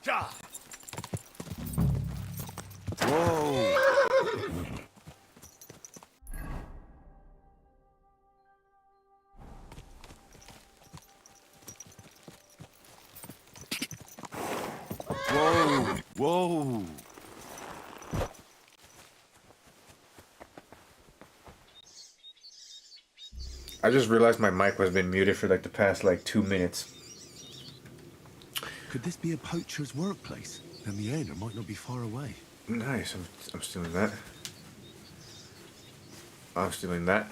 Whoa! Whoa! Whoa! I just realized my mic was been muted for like the past 2 minutes. Could this be a poacher's workplace? Then the owner might not be far away. Nice, I'm stealing that. I'm stealing that.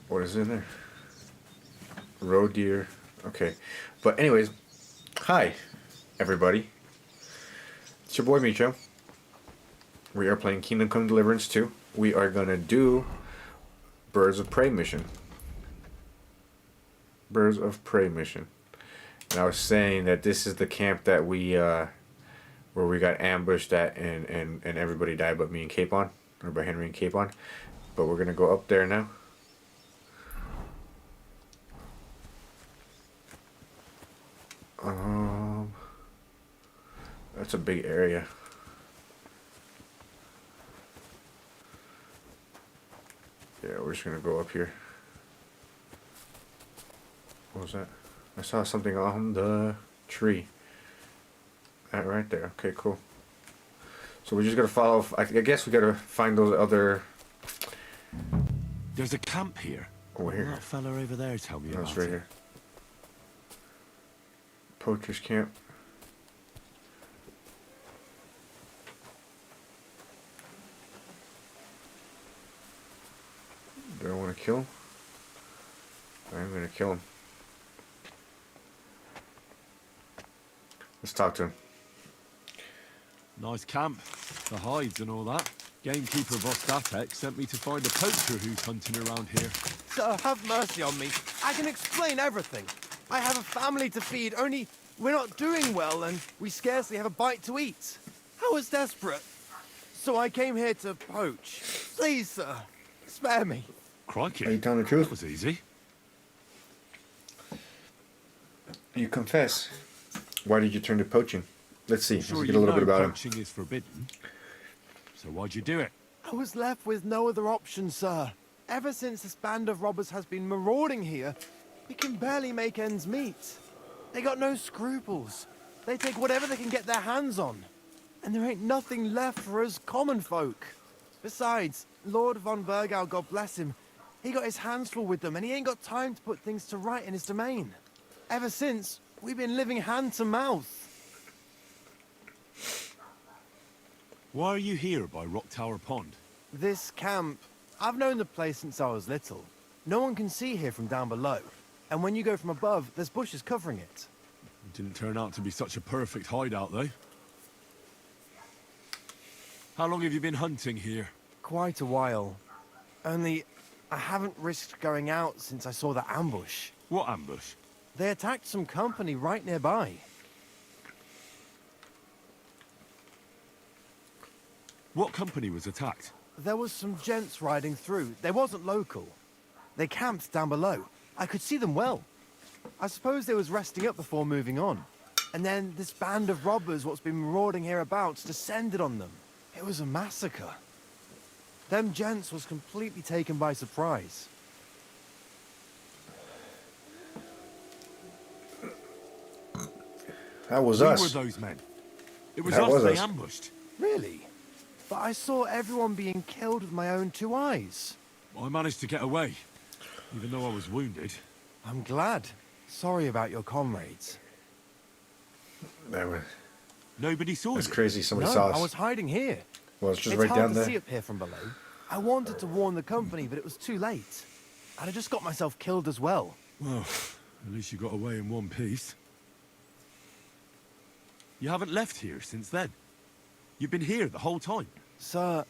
What is in there? Roe deer. Okay. But anyways, hi everybody. It's your boy Micho. We are playing Kingdom Come Deliverance 2. We are gonna do Birds of Prey mission. Birds of Prey mission. And I was saying that this is the camp that we where we got ambushed at and everybody died but me and Capon. Or by Henry and Capon. But we're gonna go up there now. That's a big area. Yeah, we're just gonna go up here. What was that? I saw something on the tree. That right there. Okay, cool. So we just gotta follow. I guess we gotta find those other. There's a camp here. Over here. That fella over there tell me about That's right it. here. Poacher's camp. Do I want to kill him? I'm gonna kill him. Let's talk to him. Nice camp. The hides and all that. Gamekeeper Vostatek sent me to find a poacher who's hunting around here. Sir, have mercy on me. I can explain everything. I have a family to feed, only we're not doing well and we scarcely have a bite to eat. I was desperate. So I came here to poach. Please, sir, spare me. Crikey. Are you telling the truth? That was easy. You confess. Why did you turn to poaching? Let's see. Sure, Let's you get a little know bit about him. poaching is forbidden. So why'd you do it? I was left with no other option, sir. Ever since this band of robbers has been marauding here, we can barely make ends meet. They got no scruples. They take whatever they can get their hands on. And there ain't nothing left for us common folk. Besides, Lord von Burgau, God bless him, he got his hands full with them and he ain't got time to put things to right in his domain. Ever since, we've been living hand to mouth. Why are you here by Rock Tower Pond? This camp, I've known the place since I was little. No one can see here from down below. And when you go from above, there's bushes covering it. It didn't turn out to be such a perfect hideout, though. How long have you been hunting here? Quite a while. Only, I haven't risked going out since I saw the ambush. What ambush? They attacked some company right nearby. What company was attacked? There was some gents riding through. They wasn't local. They camped down below. I could see them well. I suppose they was resting up before moving on. And then this band of robbers what's been marauding hereabouts descended on them. It was a massacre. Them gents was completely taken by surprise. That was Who us. were those men? It was That us was they us. ambushed. Really? But I saw everyone being killed with my own two eyes. I managed to get away, even though I was wounded. I'm glad. Sorry about your comrades. That was, Nobody saw that's you. crazy. Somebody No, saw us. I was hiding here. Well, it's just It's right hard down to there. see up here from below. I wanted to warn the company, but it was too late. I'd have just got myself killed as well. Well, at least you got away in one piece. You haven't left here since then. You've been here the whole time. Sir,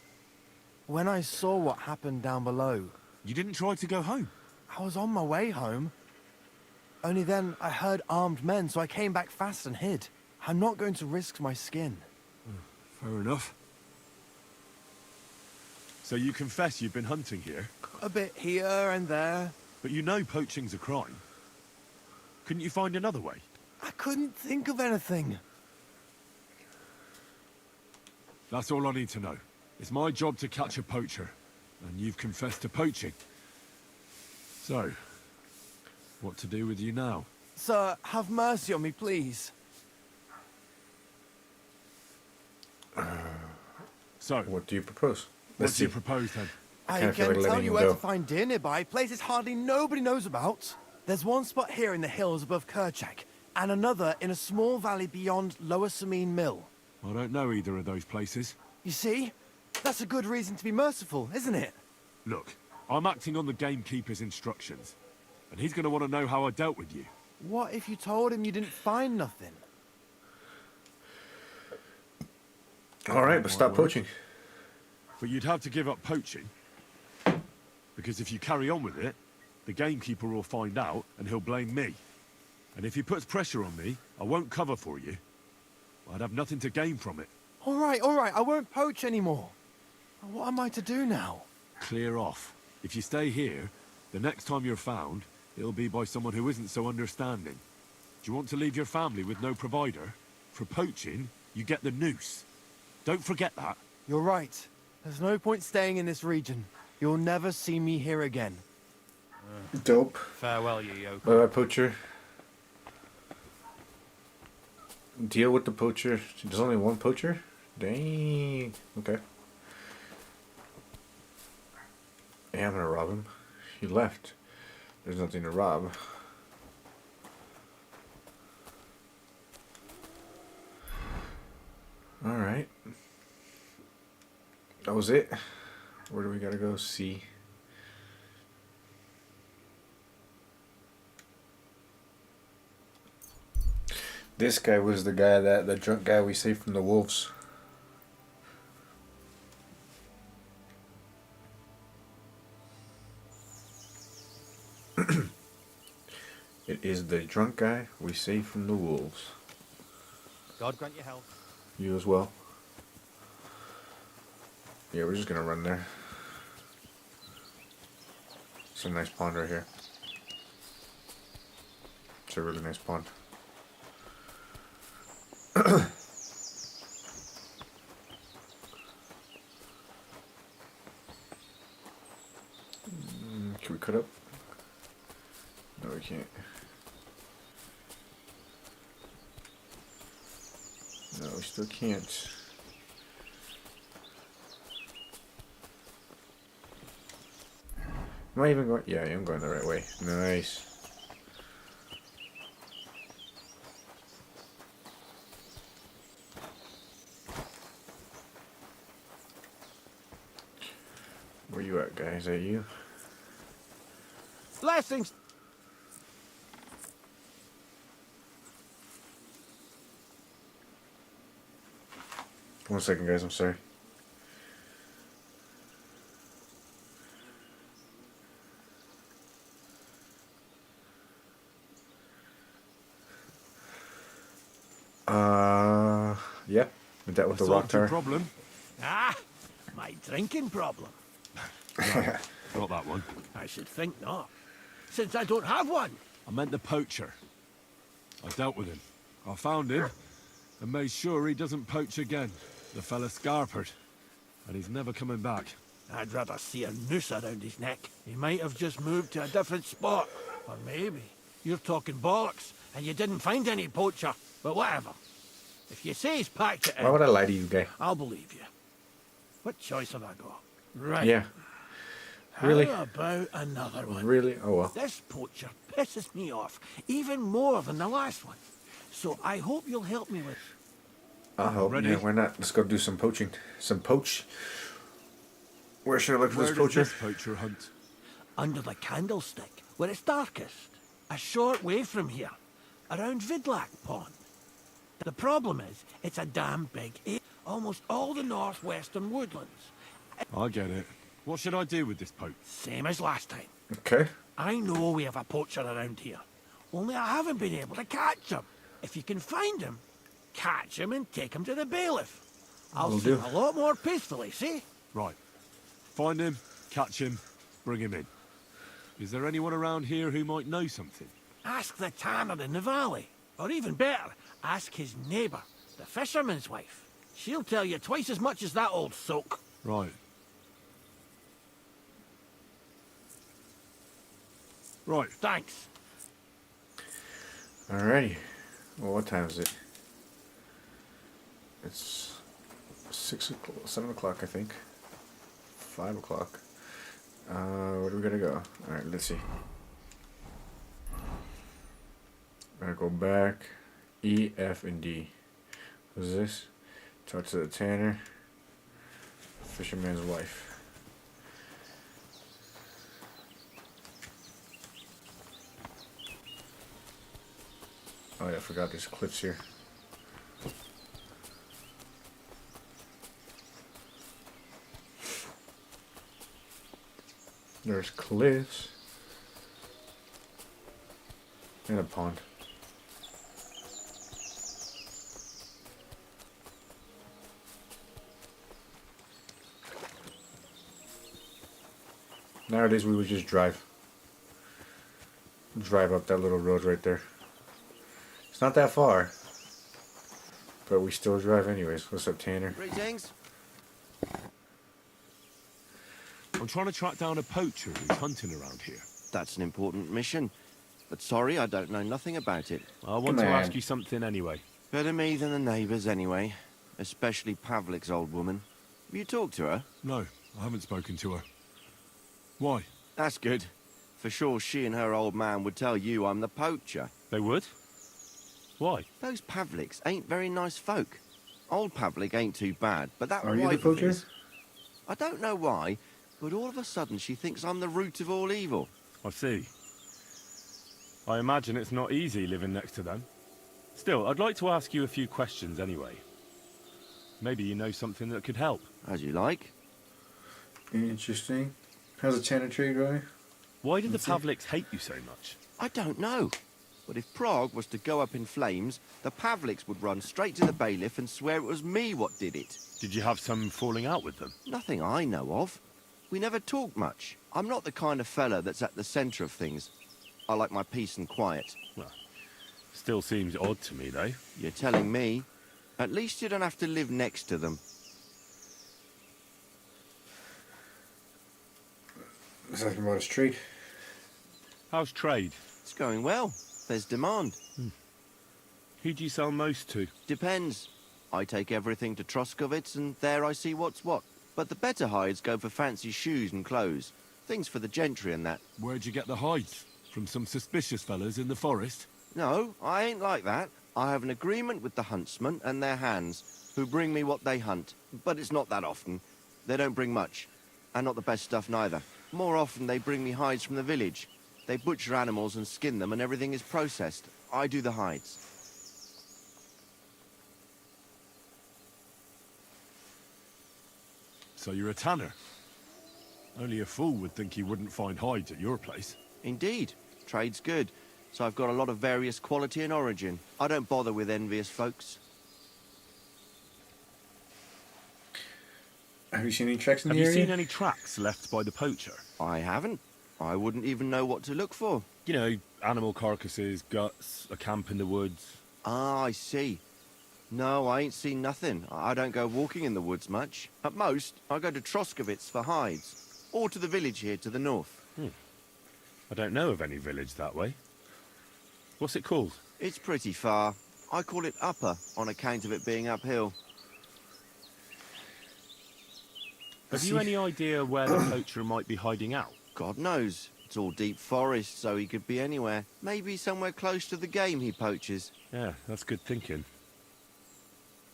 when I saw what happened down below, You didn't try to go home. I was on my way home. Only then I heard armed men, so I came back fast and hid. I'm not going to risk my skin. Fair enough. So you confess you've been hunting here, A bit here and there. but you know poaching's a crime. Couldn't you find another way? I couldn't think of anything. That's all I need to know. It's my job to catch a poacher, and you've confessed to poaching. So, what to do with you now? Sir, have mercy on me, please. So, What do you propose? what do you propose then? I kinda feel can like tell letting you him where go. to find deer nearby, places hardly nobody knows about. There's one spot here in the hills above Kerchak, and another in a small valley beyond Lower Samine Mill. I don't know either of those places. You see? That's a good reason to be merciful, isn't it? Look, I'm acting on the gamekeeper's instructions, and he's going to want to know how I dealt with you. What if you told him you didn't find nothing? All right, but Might stop work. poaching. But you'd have to give up poaching. Because if you carry on with it, the gamekeeper will find out and he'll blame me. And if he puts pressure on me, I won't cover for you. I'd have nothing to gain from it. All right, I won't poach anymore. What am I to do now? Clear off. If you stay here, the next time you're found, it'll be by someone who isn't so understanding. Do you want to leave your family with no provider? For poaching, you get the noose. Don't forget that. You're right. There's no point staying in this region. You'll never see me here again. Dope. Farewell, you yoke. Bye bye, poacher. Deal with the poacher. There's only one poacher? Dang. Okay. Yeah, I'm gonna rob him. He left. There's nothing to rob. Alright. That was it. Where do we gotta go? C. This guy was the guy the drunk guy we saved from the wolves. It is the drunk guy we saved from the wolves. God grant you health. You as well. Yeah, we're just gonna run there. It's a nice pond right here. It's a really nice pond. Can we cut up? No, we can't. No, we still can't. Am I even going? Yeah, I am going the right way. Nice. Where you at, guys? Is that you? Blessings. 1 second, guys. I'm sorry. Yeah. Is that with the rock Solved your tower? problem? Ah, my drinking problem. Not that one. I should think not, since I don't have one. I meant the poacher. I dealt with him. I found him and made sure he doesn't poach again. The fella scarpered. And he's never coming back. I'd rather see a noose around his neck. He might have just moved to a different spot. Or maybe you're talking bollocks and you didn't find any poacher. But whatever. If you say he's packed it Why in, would I lie to you, guy? I'll believe you. What choice have I got? Right. Yeah. Really? How about another one? Really? Oh well. This poacher pisses me off even more than the last one. So I hope you'll help me with... I'll help. Ready? Yeah, why not? Let's go do some poaching. Some poach. Where should I look for Where this does poacher? this poacher hunt? Under the candlestick, where it's darkest. A short way from here. Around Vidlak Pond. The problem is, it's a damn big area. Almost all the northwestern woodlands. I get it. What should I do with this poach? Same as last time. Okay. I know we have a poacher around here. Only I haven't been able to catch him. If you can find him, catch him and take him to the bailiff. I'll Will sleep do. a lot more peacefully, see? Right. Find him, catch him, bring him in. Is there anyone around here who might know something? Ask the tanner in the valley. Or even better, ask his neighbour, the fisherman's wife. She'll tell you twice as much as that old soak. Right. Right. Thanks. Alrighty. Well, what time is it? It's 6 o'clock, 7 o'clock, I think. 5 o'clock. Where do we gotta go? Alright, let's see. Gotta go back. E, F, and D. Who's this? Talk to the tanner. Fisherman's wife. Oh yeah, I forgot there's cliffs here. There's cliffs. And a pond. Nowadays we would just drive. Drive up that little road right there. It's not that far. But we still drive anyways. What's up, Tanner? Greetings. I'm trying to track down a poacher who's hunting around here. That's an important mission. But sorry, I don't know nothing about it. I want to Come on. ask you something anyway. Better me than the neighbours anyway. Especially Pavlik's old woman. Have you talked to her? No, I haven't spoken to her. Why? That's good. For sure she and her old man would tell you I'm the poacher. They would? Why? Those Pavliks ain't very nice folk. Old Pavlik ain't too bad, but that Are you the wife of poacher? his... I don't know why, but all of a sudden she thinks I'm the root of all evil. I see. I imagine it's not easy living next to them. Still, I'd like to ask you a few questions anyway. Maybe you know something that could help. As you like. Interesting. How's the tanner tree going? Why do the Let's see. Pavliks hate you so much? I don't know. But if Prague was to go up in flames, the Pavliks would run straight to the bailiff and swear it was me what did it. Did you have some falling out with them? Nothing I know of. We never talk much. I'm not the kind of fella that's at the centre of things. I like my peace and quiet. Well, still seems odd to me, though. You're telling me. At least you don't have to live next to them. Let's ask him about his trade. How's trade? It's going well. There's demand. Who do you sell most to? Depends. I take everything to Troskovitz and there I see what's what. But the better hides go for fancy shoes and clothes. Things for the gentry and that. Where'd you get the hides? From some suspicious fellas in the forest? No, I ain't like that. I have an agreement with the huntsmen and their hands, who bring me what they hunt. But it's not that often. They don't bring much. And not the best stuff neither. More often they bring me hides from the village. They butcher animals and skin them and everything is processed. I do the hides. So you're a tanner? Only a fool would think you wouldn't find hides at your place. Indeed. Trade's good. So I've got a lot of various quality and origin. I don't bother with envious folks. Have you seen any tracks in Have the you area? seen any tracks left by the poacher? I haven't. I wouldn't even know what to look for. You know, animal carcasses, guts, a camp in the woods. Ah, I see. No, I ain't seen nothing. I don't go walking in the woods much. At most, I go to Troskovitz for hides. Or to the village here to the north. I don't know of any village that way. What's it called? It's pretty far. I call it Upper on account of it being uphill. Have you any idea where the poacher might be hiding out? God knows. It's all deep forest, so he could be anywhere. Maybe somewhere close to the game he poaches. Yeah, that's good thinking.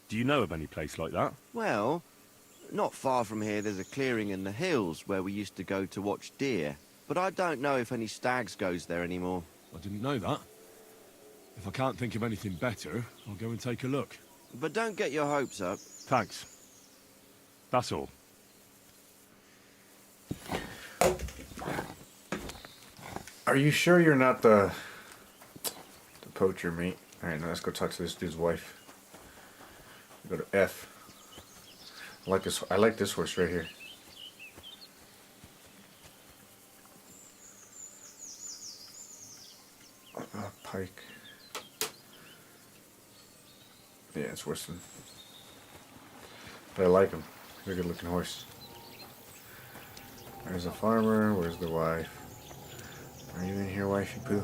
Do you know of any place like that? Well, not far from here there's a clearing in the hills where we used to go to watch deer. But I don't know if any stags goes there anymore. I didn't know that. If I can't think of anything better, I'll go and take a look. But don't get your hopes up. Thanks. That's all. Are you sure you're not the poacher, mate? Alright, now let's go talk to this dude's wife. Go to F. I like this horse right here. Pike. Yeah, it's worse than. But I like him. He's a good looking horse. There's the farmer. Where's the wife? Are you in here, wifey poo?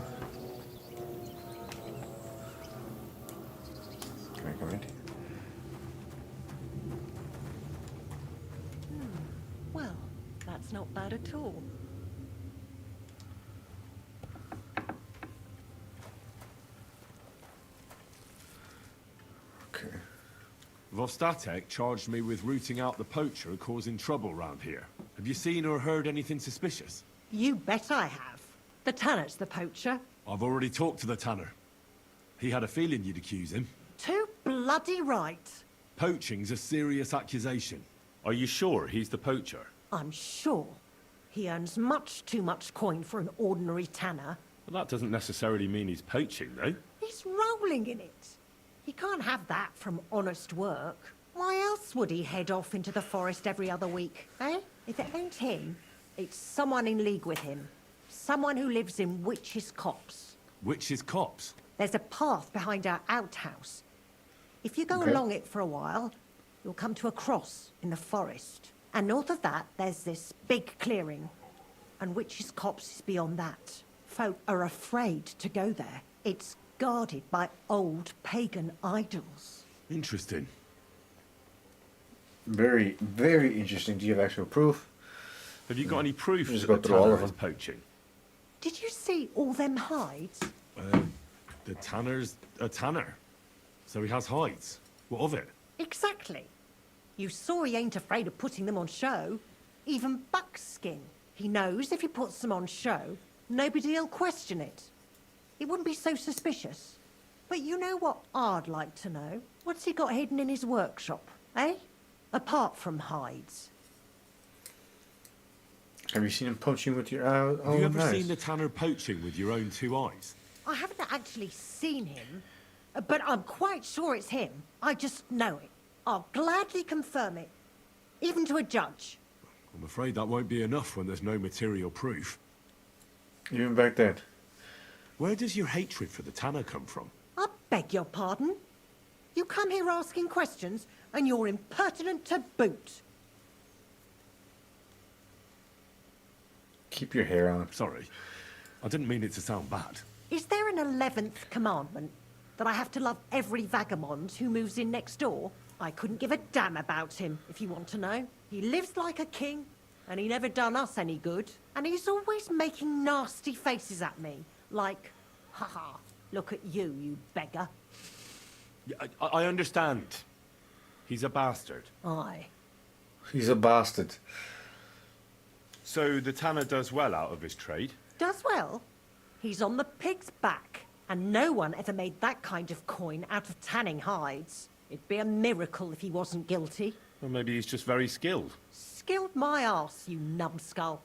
Can I come in? Well, that's not bad at all. Okay. Vostatek charged me with rooting out the poacher causing trouble round here. Have you seen or heard anything suspicious? You bet I have. The Tanner's the poacher. I've already talked to the tanner. He had a feeling you'd accuse him. Too bloody right. Poaching's a serious accusation. Are you sure he's the poacher? I'm sure. He earns much too much coin for an ordinary tanner. Well, that doesn't necessarily mean he's poaching, though. He's rolling in it. He can't have that from honest work. Why else would he head off into the forest every other week, eh? If it ain't him, it's someone in league with him. Someone who lives in Witch's Copse. Witch's Copse? There's a path behind our outhouse. If you go Okay. along it for a while, you'll come to a cross in the forest. And north of that, there's this big clearing. And Witch's Copse is beyond that. Folk are afraid to go there. It's guarded by old pagan idols. Interesting. Very, very interesting. Do you have actual proof? Have you got any proof Just that go the through all tanner of is them. poaching? Did you see all them hides? The tanner's a tanner. So he has hides. What of it? Exactly. You saw he ain't afraid of putting them on show. Even buckskin. He knows if he puts them on show, nobody'll question it. He wouldn't be so suspicious. But you know what I'd like to know? What's he got hidden in his workshop, eh? Apart from hides. Have you seen him poaching with your own Have you ever eyes? seen the tanner poaching with your own two eyes? I haven't actually seen him, but I'm quite sure it's him. I just know it. I'll gladly confirm it, even to a judge. I'm afraid that won't be enough when there's no material proof. Even back then. Where does your hatred for the tanner come from? I beg your pardon? You come here asking questions, and you're impertinent to boot. Keep your hair on. Sorry, I didn't mean it to sound bad. Is there an 11th commandment? That I have to love every vagabond who moves in next door? I couldn't give a damn about him, if you want to know. He lives like a king, and he never done us any good. And he's always making nasty faces at me, like, haha, look at you, you beggar. Yeah, I understand. He's a bastard. Aye. He's a bastard. So the tanner does well out of his trade? Does well. He's on the pig's back, and no one ever made that kind of coin out of tanning hides. It'd be a miracle if he wasn't guilty. Or maybe he's just very skilled. Skilled my arse, you numbskull.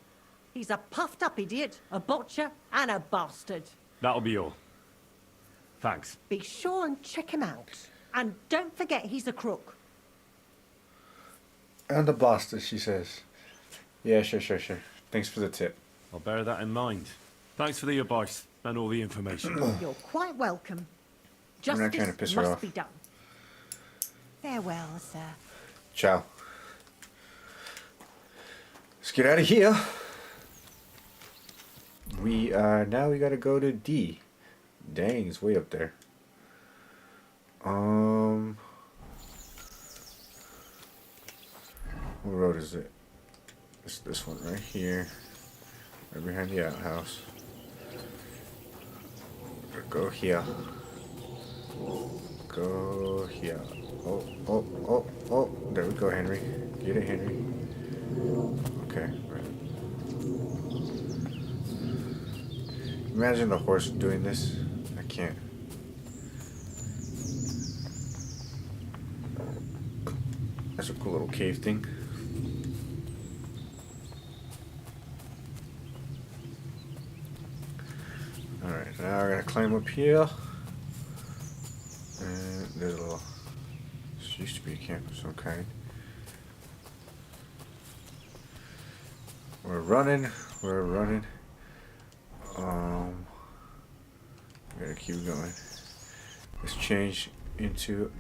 He's a puffed-up idiot, a botcher, and a bastard. That'll be all. Thanks. Be sure and check him out. And don't forget he's a crook. And a bastard, she says. Yeah, sure. Thanks for the tip. I'll bear that in mind. Thanks for the advice and all the information. You're quite welcome. I'm not Justice trying to piss her must off. be done. Farewell, sir. Ciao. Let's get out of here. Now we gotta go to D. Dang, it's way up there. What road is it? It's this one right here. Right behind the outhouse. Go here. Go here. Oh. There we go, Henry. Get it, Henry. Okay, right. Imagine the horse doing this. I can't. That's a cool little cave thing. Alright, now we're gonna climb up here. And there's a little. This used to be a camp of some kind. We're running. We're gonna keep going. Let's change into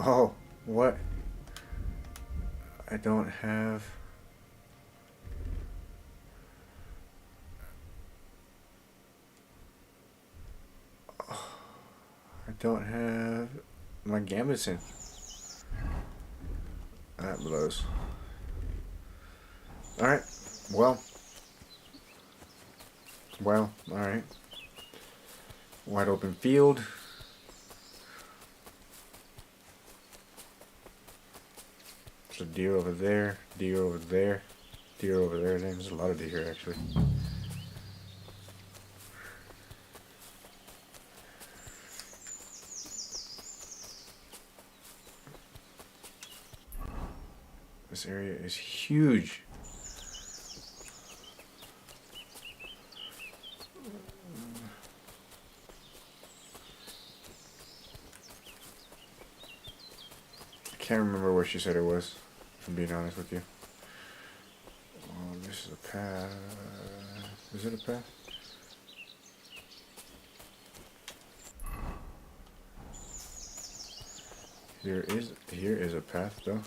Oh, what? I don't have... I don't have my gambeson. That blows. Alright. Well, alright. Wide open field. There's a deer over there, deer over there, deer over there. There's a lot of deer here actually. This area is huge. I can't remember where she said it was, if I'm being honest with you. Oh, this is a path. Is it a path? Here is a path though.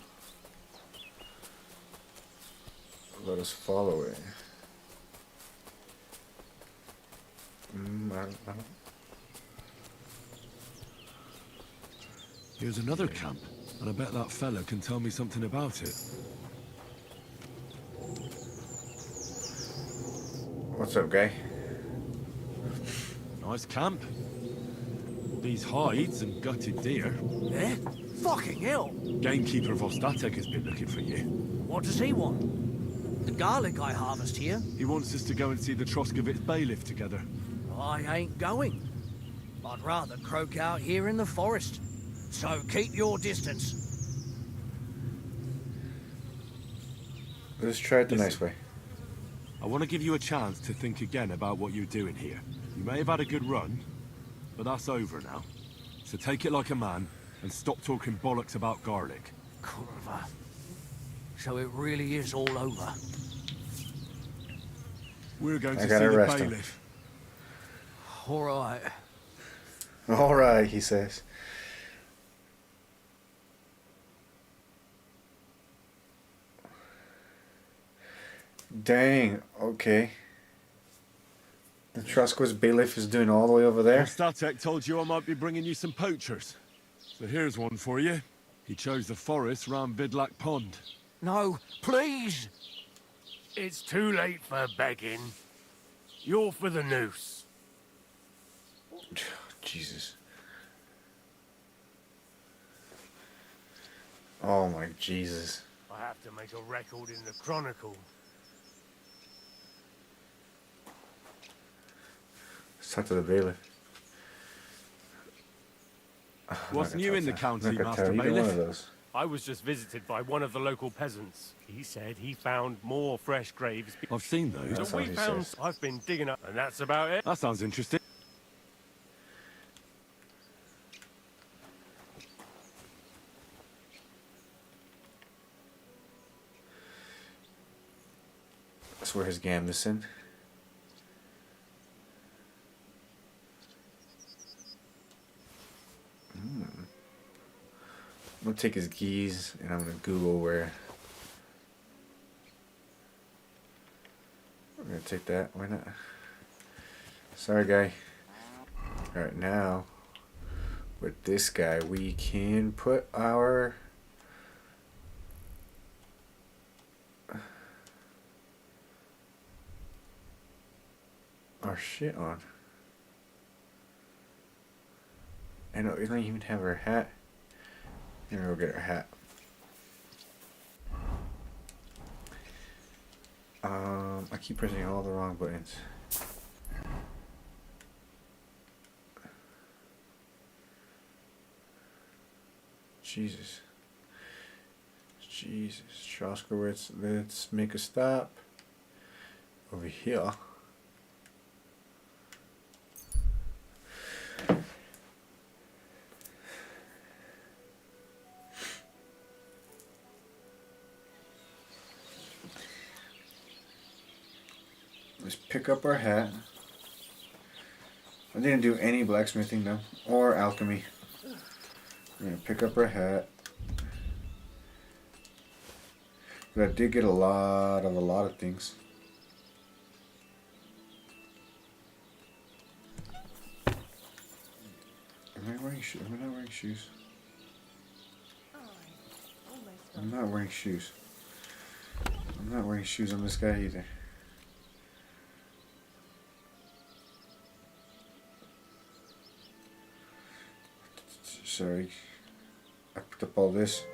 Let us follow it. I don't. Here's another camp, and I bet that fella can tell me something about it. What's up, guy? Nice camp. These hides and gutted deer. Eh? Fucking hell! Gamekeeper Vostatek has been looking for you. What does he want? The garlic I harvest here? He wants us to go and see the Troskovitz bailiff together. I ain't going. I'd rather croak out here in the forest. So keep your distance. Let's try it the nice way. I want to give you a chance to think again about what you're doing here. You may have had a good run, but that's over now. So take it like a man and stop talking bollocks about garlic. Kurva. So it really is all over. We're going to I see gotta the arrest him. bailiff. All right. All right, he says. Dang, okay. The Troskovitz bailiff is doing all the way over there. Vostatek told you I might be bringing you some poachers. So here's one for you. He chose the forest round Vidlak Pond. No, please. It's too late for begging. You're for the noose. Jesus. Oh my Jesus. I have to make a record in the Chronicle. Let's talk to the bailiff. What's new in the county, Master Either one of Bailiff? those. I was just visited by one of the local peasants. He said he found more fresh graves. I've seen those. That's So all we he found. says. I've been digging up, and that's about it. That sounds interesting. That's where his gambeson. I'm gonna take his geese and I'm gonna Google where. We're gonna take that. Why not? Sorry, guy. Alright, now with this guy, we can put our shit on. I know we don't even have our hat. We're gonna go get our hat. I keep pressing all the wrong buttons. Jesus. Jesus. Troskovitz. Let's make a stop over here. Let's pick up our hat. I didn't do any blacksmithing though, or alchemy. We're gonna pick up our hat. But I did get a lot of things. Am I wearing shoes? Am I not wearing shoes? I'm not wearing shoes. I'm not wearing shoes on this guy either. Sorry. I picked up all this.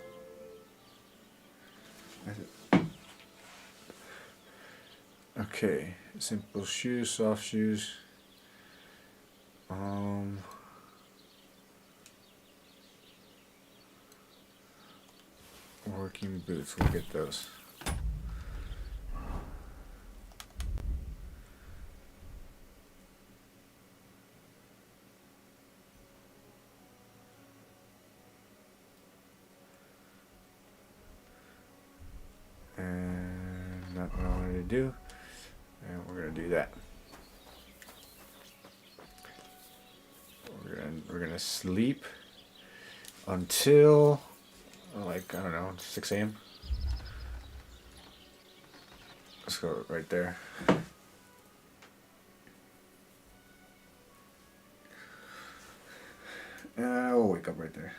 Okay. Simple shoes, soft shoes. Working boots, we'll get those. And not what I wanted to do. And we're gonna do that. We're gonna sleep until like, I don't know, 6 a.m. Let's go right there. We'll wake up right there.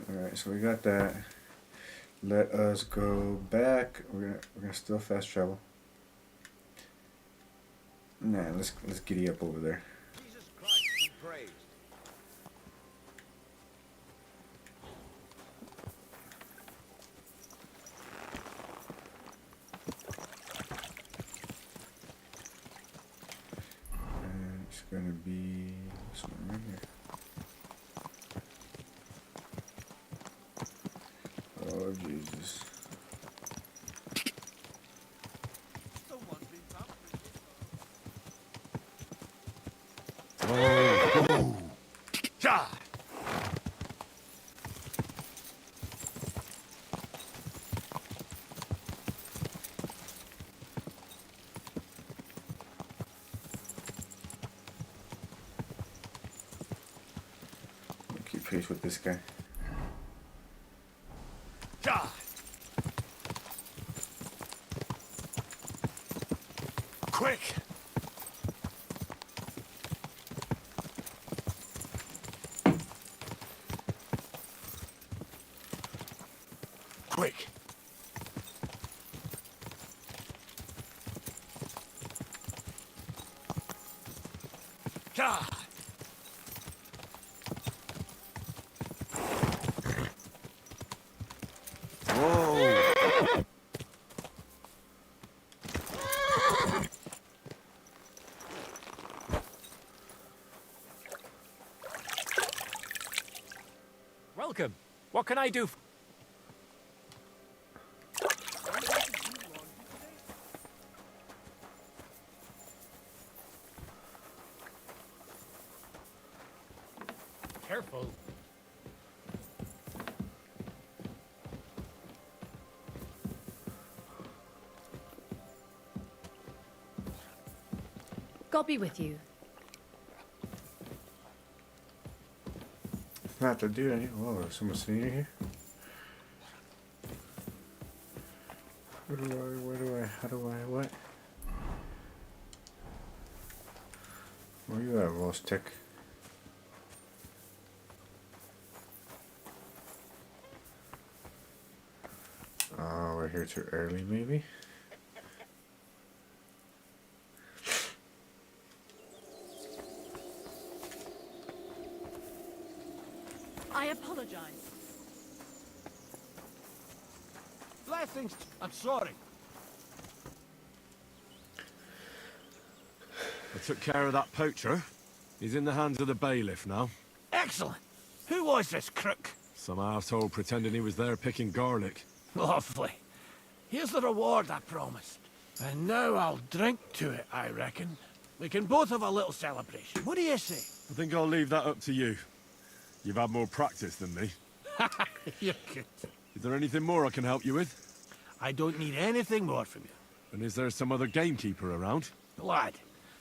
Alright, so we got that. Let us go back. We're gonna still fast travel. Nah, let's giddy up over there. Jesus Christ be praised. And it's gonna be this one right here. Oh, Jesus. Ja! I'll keep pace with this guy. Ja! Quick! Quick! Ja! Welcome. What can I do? Careful. God be with you. Not to do any. Whoa, there's someone sitting here. Where do I, how do I, what? Where you at, Lost Tech? Oh, we're here too early, maybe? I apologize. Blessings. I'm sorry. I took care of that poacher. He's in the hands of the bailiff now. Excellent. Who was this crook? Some arsehole pretending he was there picking garlic. Lovely. Here's the reward I promised. And now I'll drink to it, I reckon. We can both have a little celebration. What do you say? I think I'll leave that up to you. You've had more practice than me. You're good. Is there anything more I can help you with? I don't need anything more from you. And is there some other gamekeeper around? Lad,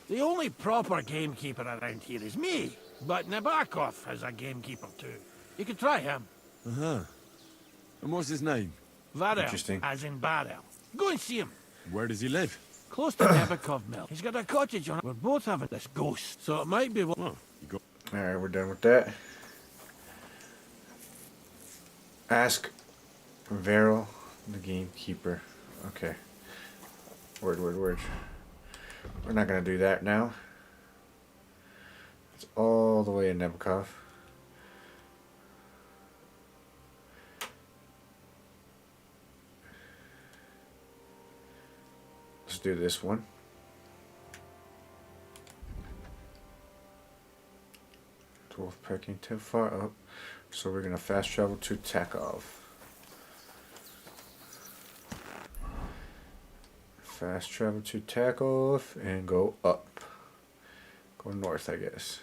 the only proper gamekeeper around here is me. But Nabokov has a gamekeeper too. You could try him. Uh-huh. And what's his name? Varel, Interesting. as in Barrel. Go and see him. Where does he live? Close to Nabokov Mill. He's got a cottage on it. We're both having this ghost, so it might be... Oh, you got... Alright, we're done with that. Ask Varel, the gamekeeper. Okay. Word. We're not gonna do that now. It's all the way in Nabokov. Let's do this one. Dwarf pecking too far up, so we're gonna fast travel to Takov. Fast travel to Takov and go up. Go north, I guess.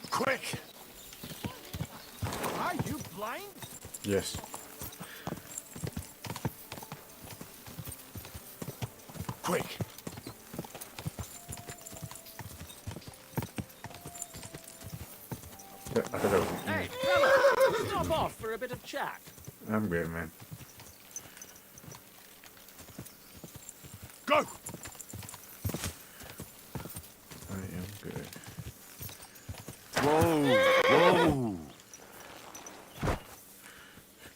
Quick! Are you blind? Yes. Quick! I thought that was Hey, fella! Stop off for a bit of chat. I'm good, man. Go! I am good. Whoa!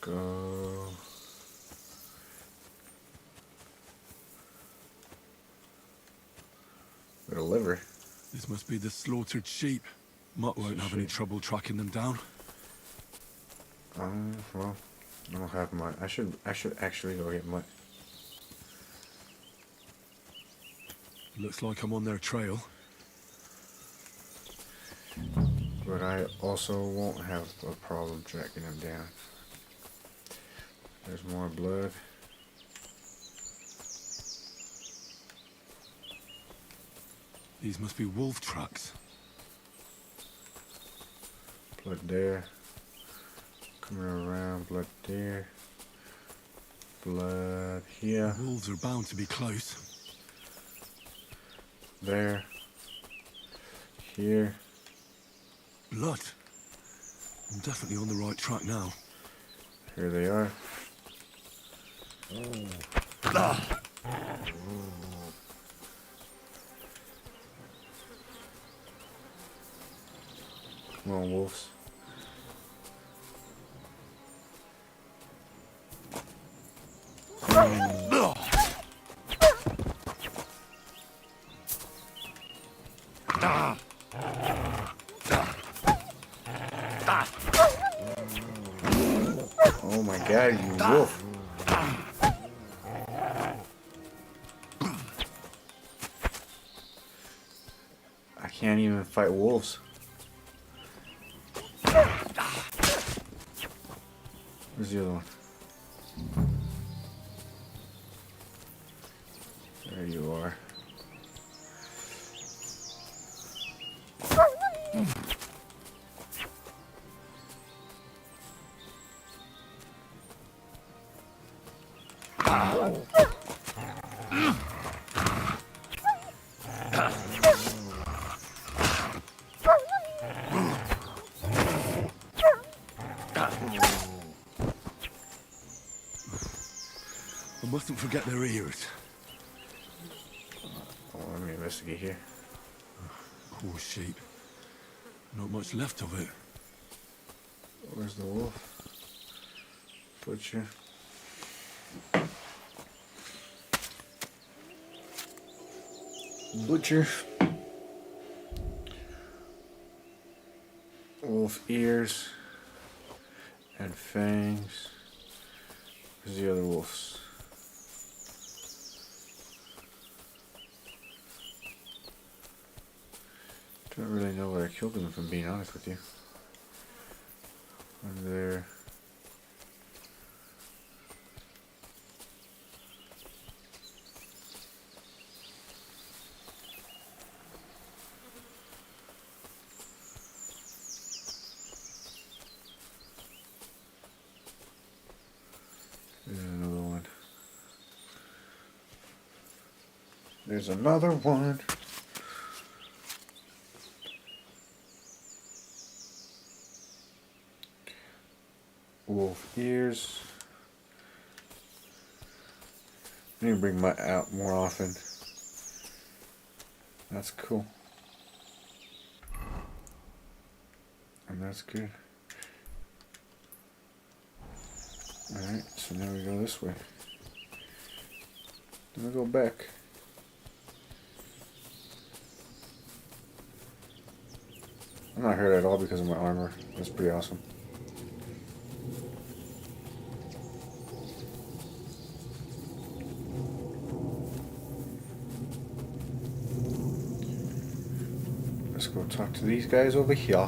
Go. Got a liver. This must be the slaughtered sheep. Mutt won't have any trouble tracking them down. Well, I don't have mutt. I should actually go get mutt. Looks like I'm on their trail. But I also won't have a problem tracking them down. There's more blood. These must be wolf tracks. Blood there. Coming around, blood there. Blood here. Wolves are bound to be close. There. Here. Blood. I'm definitely on the right track now. Here they are. Come on, wolves. Oh my god, you wolf. I can't even fight wolves. Where's the other one? There you are. I mustn't forget their ears. Oh, let me investigate here. Poor sheep. Not much left of it. Where's the wolf? Butcher. Butcher. Wolf ears. And fangs. Where's the other wolves? Don't really know what I killed them, if I'm being honest with you. One there. There's another one. Wolf ears. I need to bring my out more often. That's cool. And that's good. Alright, so now we go this way. Then we go back. I'm not hurt at all because of my armor. That's pretty awesome. Let's go talk to these guys over here.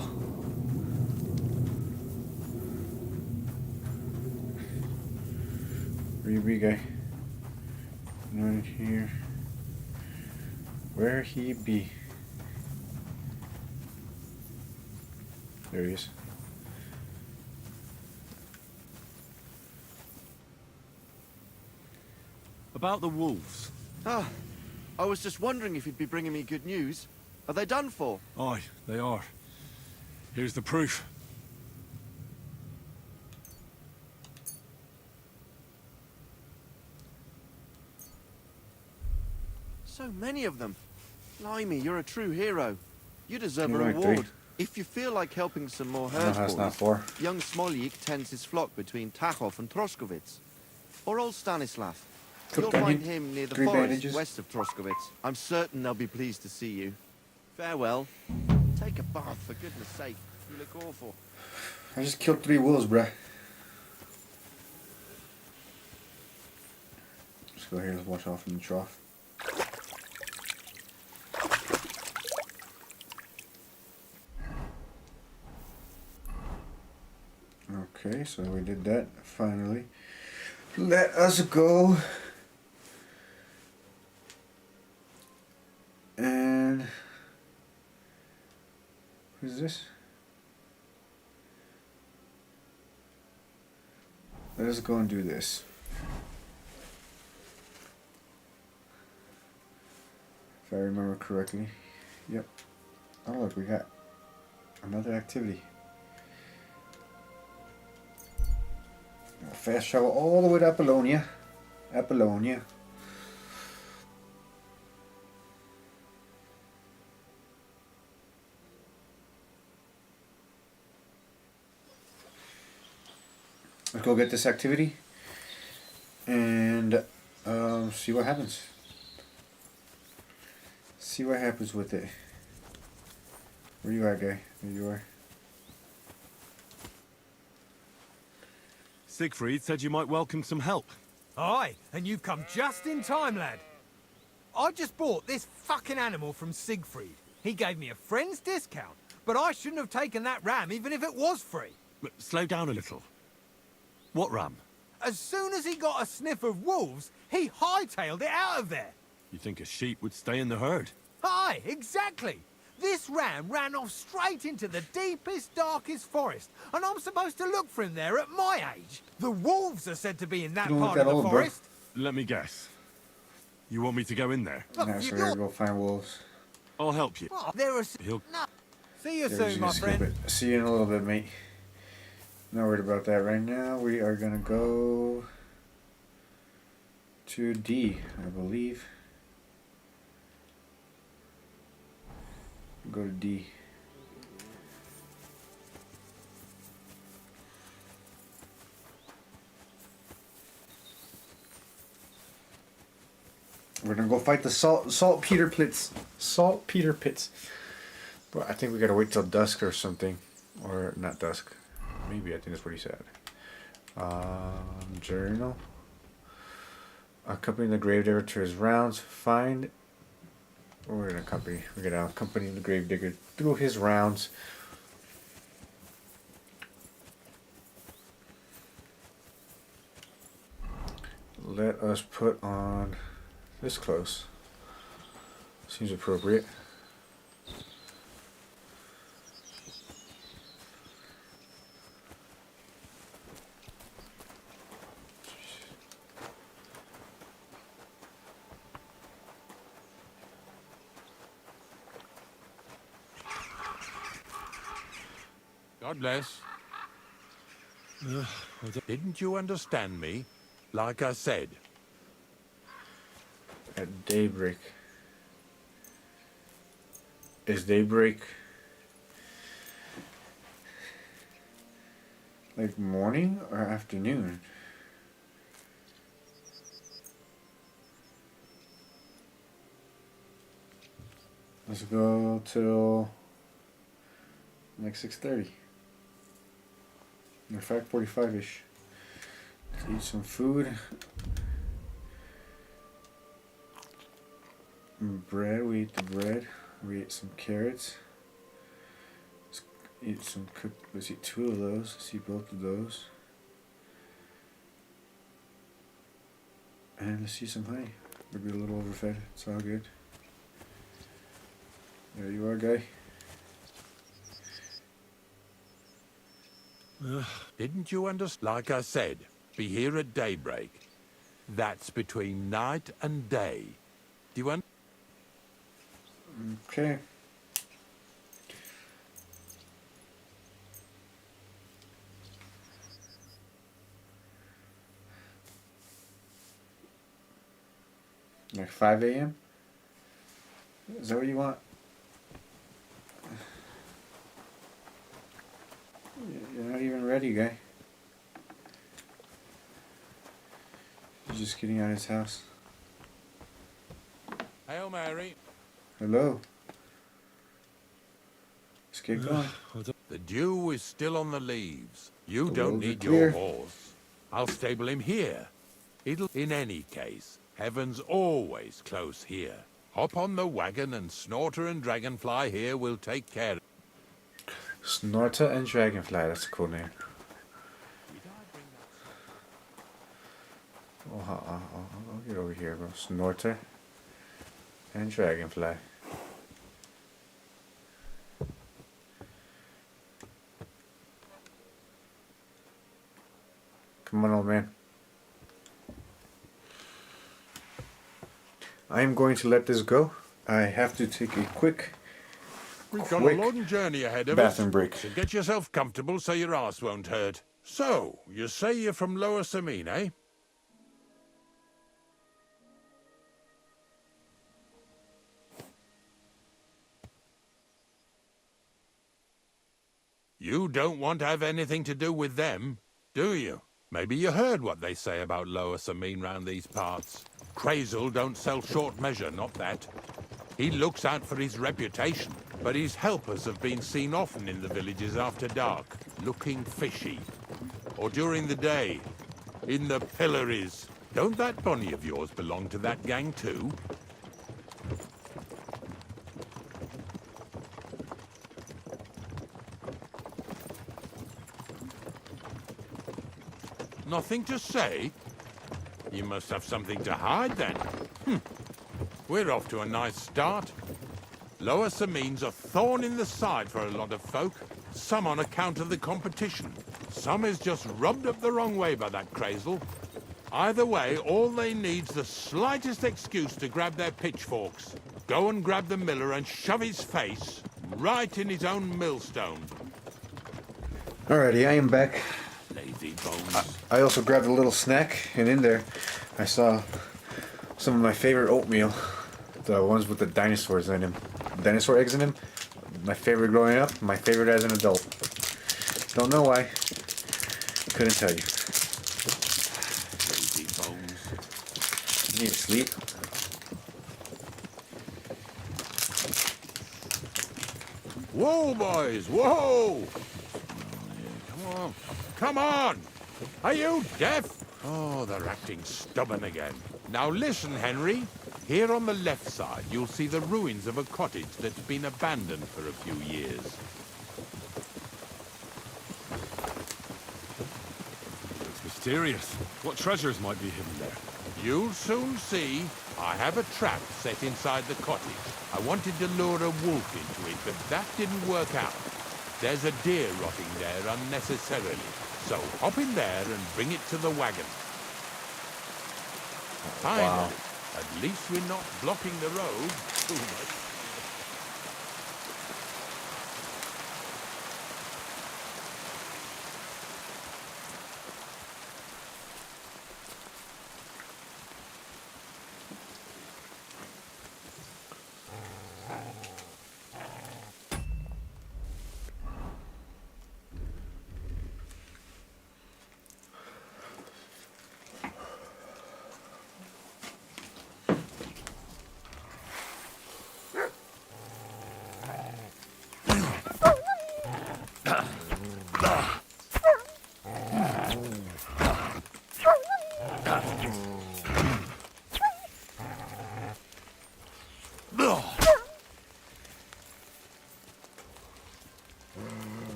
Where you be, guy? Not in here. Where he be? There he is. About the wolves. Ah, I was just wondering if you'd be bringing me good news. Are they done for? Aye, they are. Here's the proof. So many of them. Blimey, you're a true hero. You deserve a Right, reward. dude. If you feel like helping some more No, herd that's not boys, for. young Smoljik tends his flock between Tachov and Troskowitz. Or old Stanislav. Cook You'll that find in him near the 3 forest bandages. west of Troskowitz. I'm certain they'll be pleased to see you. Farewell. Take a bath, for goodness sake. You look awful. I just killed 3 wolves, bruh. Let's go here, let's wash off in the trough. Okay, so we did that finally. Let us go. And who's this? Let us go and do this. If I remember correctly. Yep. Oh look, we got another activity. Fast travel all the way to Apollonia. Apollonia. Let's go get this activity and see what happens. See what happens with it. Where you at, guy? There you are. Siegfried said you might welcome some help. Aye, and you've come just in time, lad. I just bought this fucking animal from Siegfried. He gave me a friend's discount, but I shouldn't have taken that ram even if it was free. But slow down a little. What ram? As soon as he got a sniff of wolves, he hightailed it out of there. You think a sheep would stay in the herd? Aye, exactly. This ram ran off straight into the deepest, darkest forest, and I'm supposed to look for him there at my age. The wolves are said to be in that You don't look part of that the old, bro. forest. Let me guess. You want me to go in there? Look, Nah, so we gotta go find wolves. I'll help you. Oh, there are... He'll... No. See you Yeah, we're soon, just my gonna skip friend. it. See you in a little bit, mate. Not worried about that right now. We are gonna go to D, I believe. Go to D. We're gonna go fight the saltpeter pits. Saltpeter pits. But I think we gotta wait till dusk or something, or not dusk. Maybe I think that's what he said. Journal. Accompany the gravedigger to his rounds. Find. We're gonna accompany. We're gonna accompany the gravedigger through his rounds. Let us put on this close. Seems appropriate. God bless. Didn't you understand me? Like I said. At daybreak. Is daybreak like morning or afternoon? Let's go till like 6:30. In fact, 45-ish. Let's eat some food. Bread, we ate the bread. We ate some carrots. Let's eat some cooked. Let's eat 2 of those. Let's eat both of those. And let's eat some honey. We'll be a little overfed. It's all good. There you are, guy. Didn't you understand? Like I said, be here at daybreak. That's between night and day. Do you understand? Okay. Like 5 a.m.? Is that what you want? You're not even ready, guy. He's just getting out of his house. Hail Mary. Hello. Let's get going. The dew is still on the leaves. You The don't roads are need clear. your horse. I'll stable him here. In any case, heaven's always close here. Hop on the wagon and Snorter and Dragonfly here will take care. Snorter and Dragonfly, that's a cool name. Oh, I'll get over here, bro. Snorter and Dragonfly. Come on, old man. I am going to let this go. I have to take a quick We've got a long journey ahead of us. bathroom break. So get yourself comfortable so your ass won't hurt. So, you say you're from Lower Samine, eh? You don't want to have anything to do with them, do you? Maybe you heard what they say about Lower Samine round these parts. Crazel don't sell short measure, not that. He looks out for his reputation, but his helpers have been seen often in the villages after dark, looking fishy. Or during the day, in the pillories. Don't that Bonnie of yours belong to that gang too? Nothing to say? You must have something to hide then. We're off to a nice start. Lower Samine's a thorn in the side for a lot of folk. Some on account of the competition. Some is just rubbed up the wrong way by that Crazel. Either way, all they need's the slightest excuse to grab their pitchforks. Go and grab the miller and shove his face right in his own millstone. Alrighty, I am back. Lazy bones. I also grabbed a little snack, and in there I saw some of my favorite oatmeal. The ones with the dinosaurs in them. Dinosaur eggs in them. My favorite growing up, my favorite as an adult. Don't know why. Couldn't tell you. Lazy bones. You need to sleep. Whoa, boys, whoa! Come on, come on! Are you deaf? Oh, they're acting stubborn again. Now listen, Henry. Here on the left side, you'll see the ruins of a cottage that's been abandoned for a few years. It's mysterious. What treasures might be hidden there? You'll soon see. I have a trap set inside the cottage. I wanted to lure a wolf into it, but that didn't work out. There's a deer rotting there unnecessarily. So hop in there and bring it to the wagon. Finally, Wow. at least we're not blocking the road too much.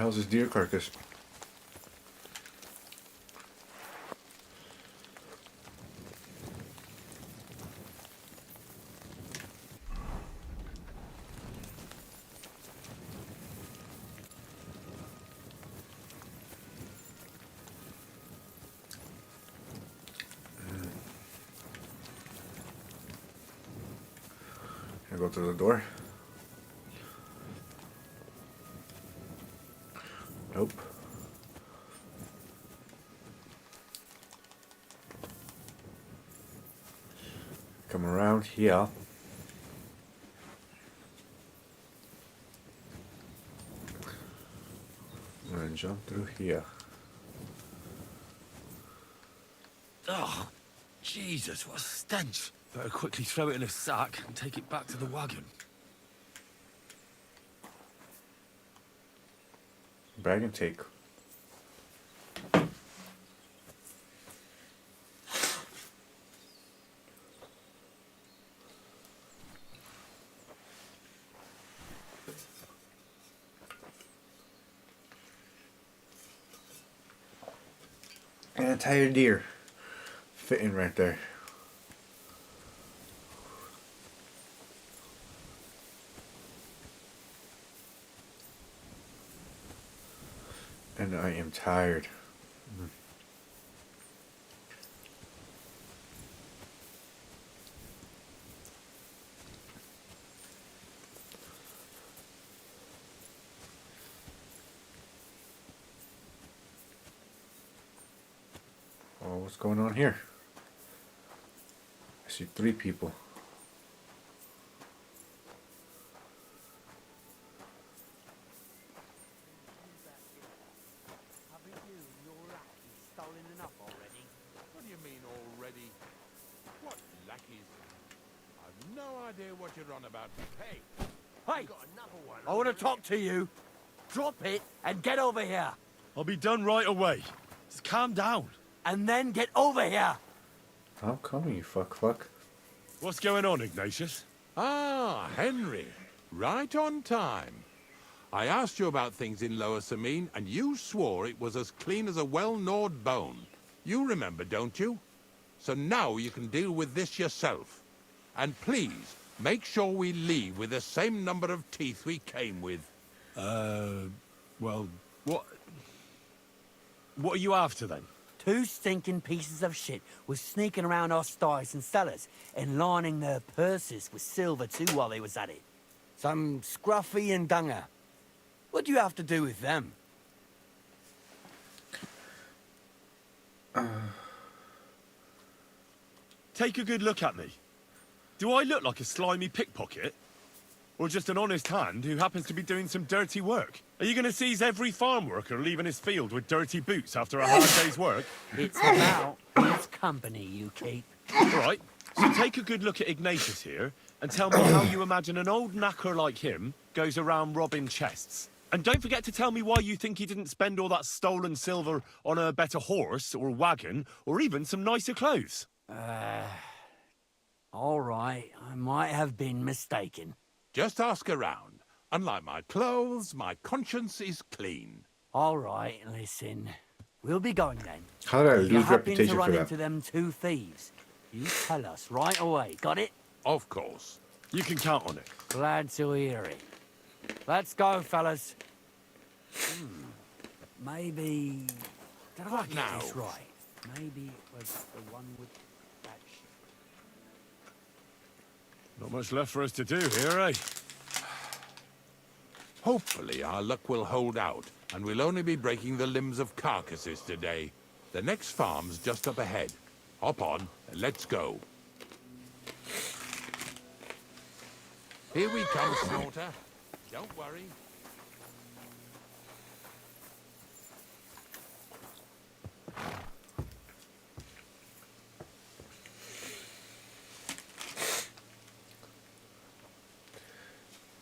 hell's this deer carcass? Can I go through the door? Nope. Come around here. I'm gonna jump through here. Oh, Jesus, what a stench. Better quickly throw it in a sack and take it back to the wagon. Bag and take. And a tired deer fitting right there. And I am tired. Oh, what's going on here? I see 3 people. What do you mean already? What lackeys? I've no idea what you're on about. Hey! Hey! I want to talk to you. Drop it and get over here. I'll be done right away. Just calm down. And then get over here. I'm coming, you fuck. What's going on, Ignatius? Ah, Henry. Right on time. I asked you about things in Lower Samine, and you swore it was as clean as a well-gnawed bone. You remember, don't you? So now you can deal with this yourself. And please, make sure we leave with the same number of teeth we came with. Well, what are you after, then? 2 stinking pieces of shit was sneaking around our stores and cellars and lining their purses with silver too while they was at it. Some scruffy and dunger. What do you have to do with them? Take a good look at me. Do I look like a slimy pickpocket? Or just an honest hand who happens to be doing some dirty work? Are you going to seize every farm worker leaving his field with dirty boots after a hard day's work? It's about whose company you keep. All right, so take a good look at Ignatius here and tell me how you imagine an old knacker like him goes around robbing chests. And don't forget to tell me why you think he didn't spend all that stolen silver on a better horse or wagon or even some nicer clothes. All right, I might have been mistaken. Just ask around. Unlike my clothes, my conscience is clean. All right, listen. We'll be going then. How did I If you lose happen reputation to for run that? into them 2 thieves, you tell us right away. Got it? Of course. You can count on it. Glad to hear it. Let's go, fellas. Maybe... Did I get now? this right? Maybe it was the one with that shit. Not much left for us to do here, eh? Hopefully our luck will hold out, and we'll only be breaking the limbs of carcasses today. The next farm's just up ahead. Hop on, and let's go. Here we come, Slaughter. Don't worry.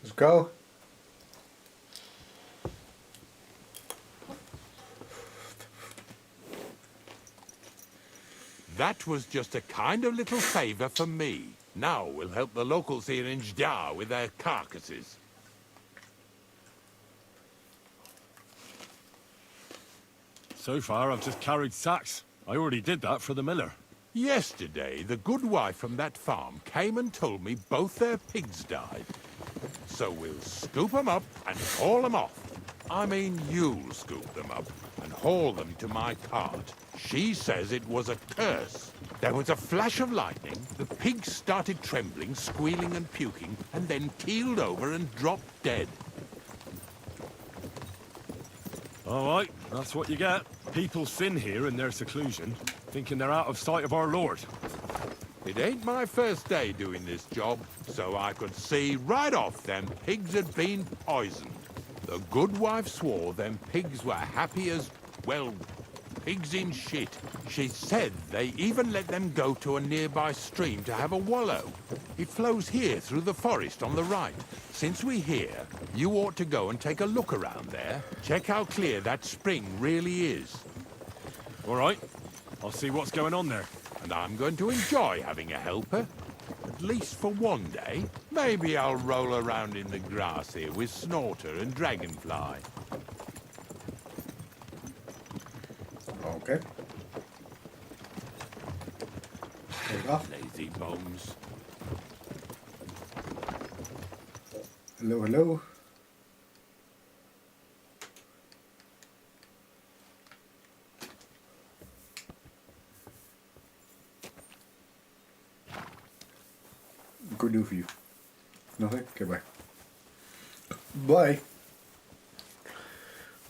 Let's go. That was just a kind of little favor for me. Now we'll help the locals here in Jdar with their carcasses. So far, I've just carried sacks. I already did that for the miller. Yesterday, the good wife from that farm came and told me both their pigs died. So we'll scoop them up and haul them off. I mean, you'll scoop them up and haul them to my cart. She says it was a curse. There was a flash of lightning, the pigs started trembling, squealing and puking, and then keeled over and dropped dead. All right, that's what you get. People sin here in their seclusion, thinking they're out of sight of our Lord. It ain't my first day doing this job, so I could see right off them pigs had been poisoned. The good wife swore them pigs were happy as, well, pigs in shit. She said they even let them go to a nearby stream to have a wallow. It flows here through the forest on the right. Since we're here, you ought to go and take a look around there. Check how clear that spring really is. All right, I'll see what's going on there. And I'm going to enjoy having a helper. At least for one day. Maybe I'll roll around in the grass here with Snorter and Dragonfly. Okay. Take off. Lazy bones. Hello, hello. What can I do for you? Nothing? Okay, bye. Bye.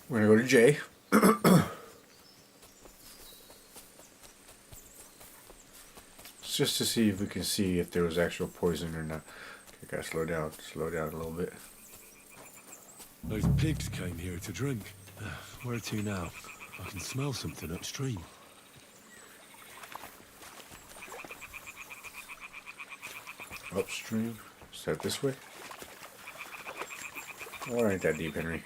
We're gonna go to Jay. Just to see if we can see if there was actual poison or not. Okay, gotta slow down a little bit. Those pigs came here to drink. Where to now? I can smell something upstream. Upstream? Is that this way? Or ain't that deep, Henry?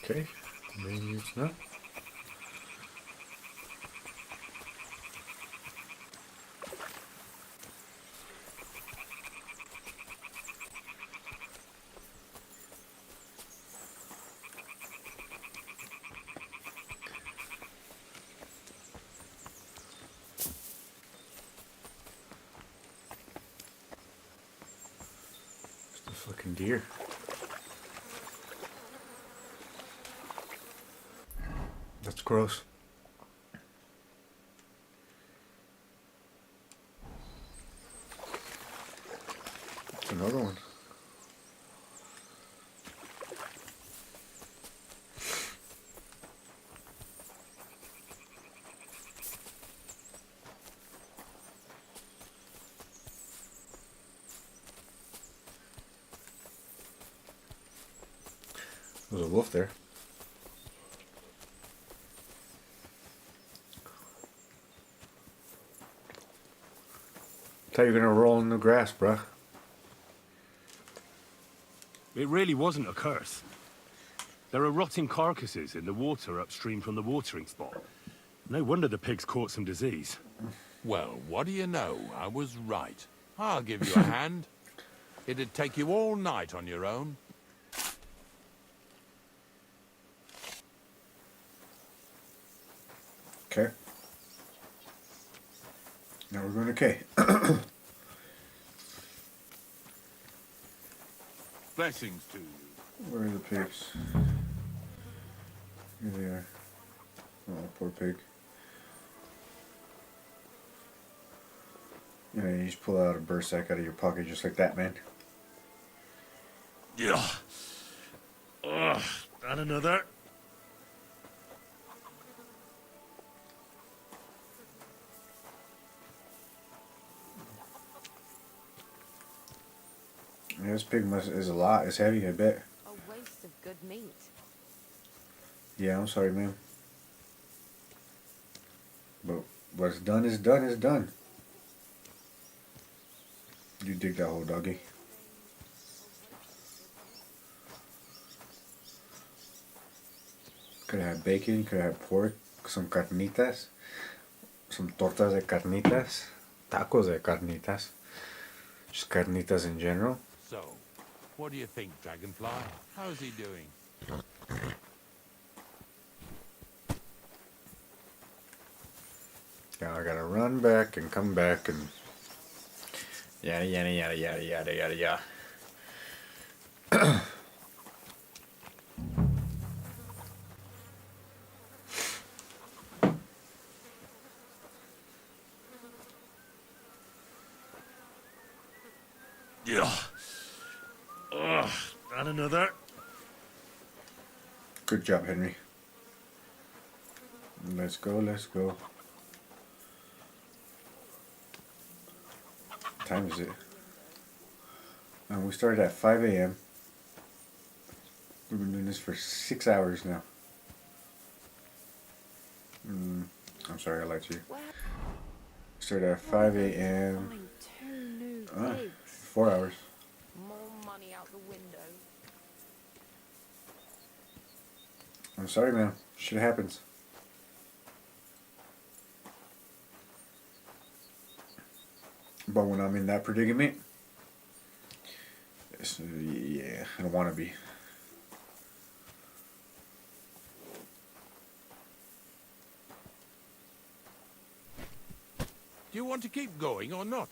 Okay, maybe it's not. It's the fucking deer. That's gross. That's another one. There's a wolf there. Thought you were gonna roll in the grass, bruh. It really wasn't a curse. There are rotting carcasses in the water upstream from the watering spot. No wonder the pigs caught some disease. Well, what do you know? I was right. I'll give you a hand. It'd take you all night on your own. Okay. Now we're going to K. Blessings to you. Where are the pigs? Here they are. Oh, poor pig. You know, you just pull out a burr sack out of your pocket just like that, man. Yeah. Ugh, and another. Yeah, this pig is a lot. It's heavy, I bet. A waste of good meat. Yeah, I'm sorry, ma'am. But what's done is done is done. You dig that hole, doggy. Could have had bacon, could have had pork, some carnitas, some tortas de carnitas, tacos de carnitas. Just carnitas in general. So, what do you think, Dragonfly? How's he doing? Now I gotta run back and come back and yada yada yada yada yada yada yada. Yeah. And another. Good job, Henry. Let's go, let's go. What time is it? We started at 5 a.m. We've been doing this for 6 hours now. I'm sorry, I lied to you. Started at 5 a.m. 4 hours. More money out the window. I'm sorry, man. Shit happens. But when I'm in that predicament, yeah, I don't want to be. Do you want to keep going or not?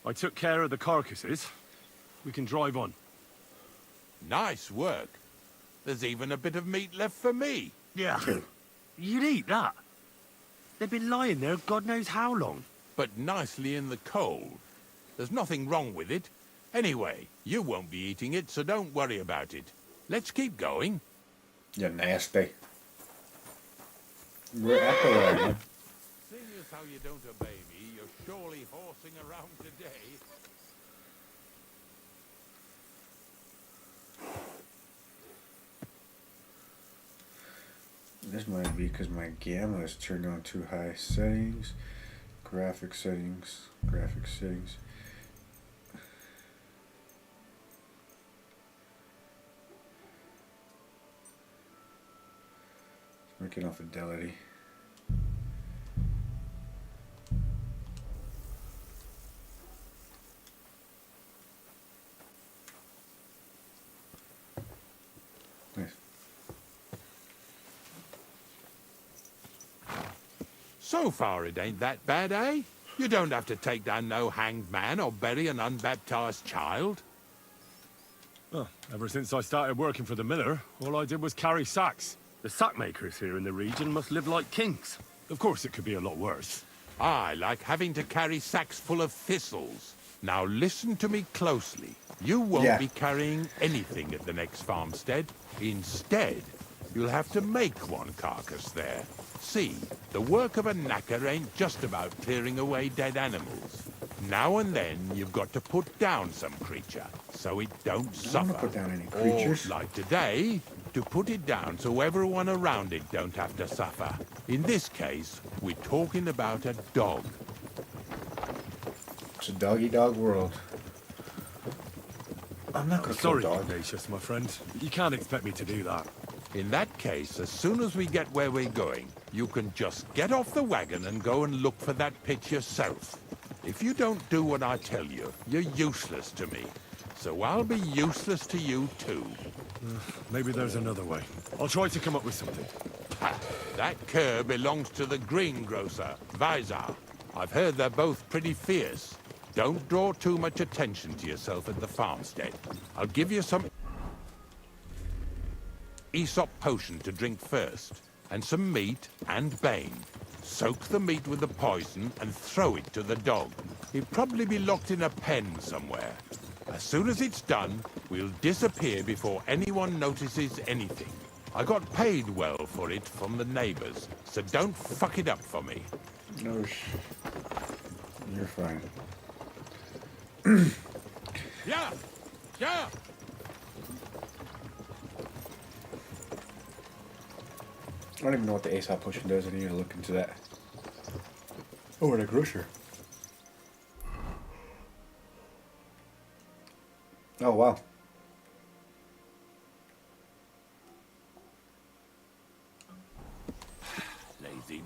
I took care of the carcasses. We can drive on. Nice work. There's even a bit of meat left for me. Yeah. You'd eat that. They've been lying there God knows how long. But nicely in the cold. There's nothing wrong with it. Anyway, you won't be eating it, so don't worry about it. Let's keep going. You're nasty. We're at the wagon. Seeing as how you don't obey me, you're surely horsing around today. This might be because my gamma is turned on too high. Settings, graphic settings, graphic settings. Working on fidelity. Nice. So far it ain't that bad, eh? You don't have to take down no hanged man or bury an unbaptized child. Well, ever since I started working for the miller, all I did was carry sacks. The sack makers here in the region must live like kings. Of course, it could be a lot worse. I like having to carry sacks full of thistles. Now listen to me closely. You won't be carrying anything at the next farmstead. Instead, you'll have to make one carcass there. See, the work of a knacker ain't just about clearing away dead animals. Now and then, you've got to put down some creature, so it don't suffer. I don't want to put down any creatures. Or, like today, to put it down so everyone around it don't have to suffer. In this case, we're talking about a dog. It's a doggy-dog world. I'm not gonna kill Sorry, a dog. Ignatius, my friend. You can't expect me to do that. In that case, as soon as we get where we're going, you can just get off the wagon and go and look for that pitch yourself. If you don't do what I tell you, you're useless to me. So I'll be useless to you too. Maybe there's another way. I'll try to come up with something. Ha! That cur belongs to the greengrocer, Vizar. I've heard they're both pretty fierce. Don't draw too much attention to yourself at the farmstead. I'll give you some Aesop potion to drink first, and some meat and bane. Soak the meat with the poison and throw it to the dog. He'll probably be locked in a pen somewhere. As soon as it's done, we'll disappear before anyone notices anything. I got paid well for it from the neighbors, so don't fuck it up for me. No, you're fine. Yeah! Yeah! I don't even know what the Aesop potion does. I need to look into that. Oh, and a grocer. Oh, wow. Lazy.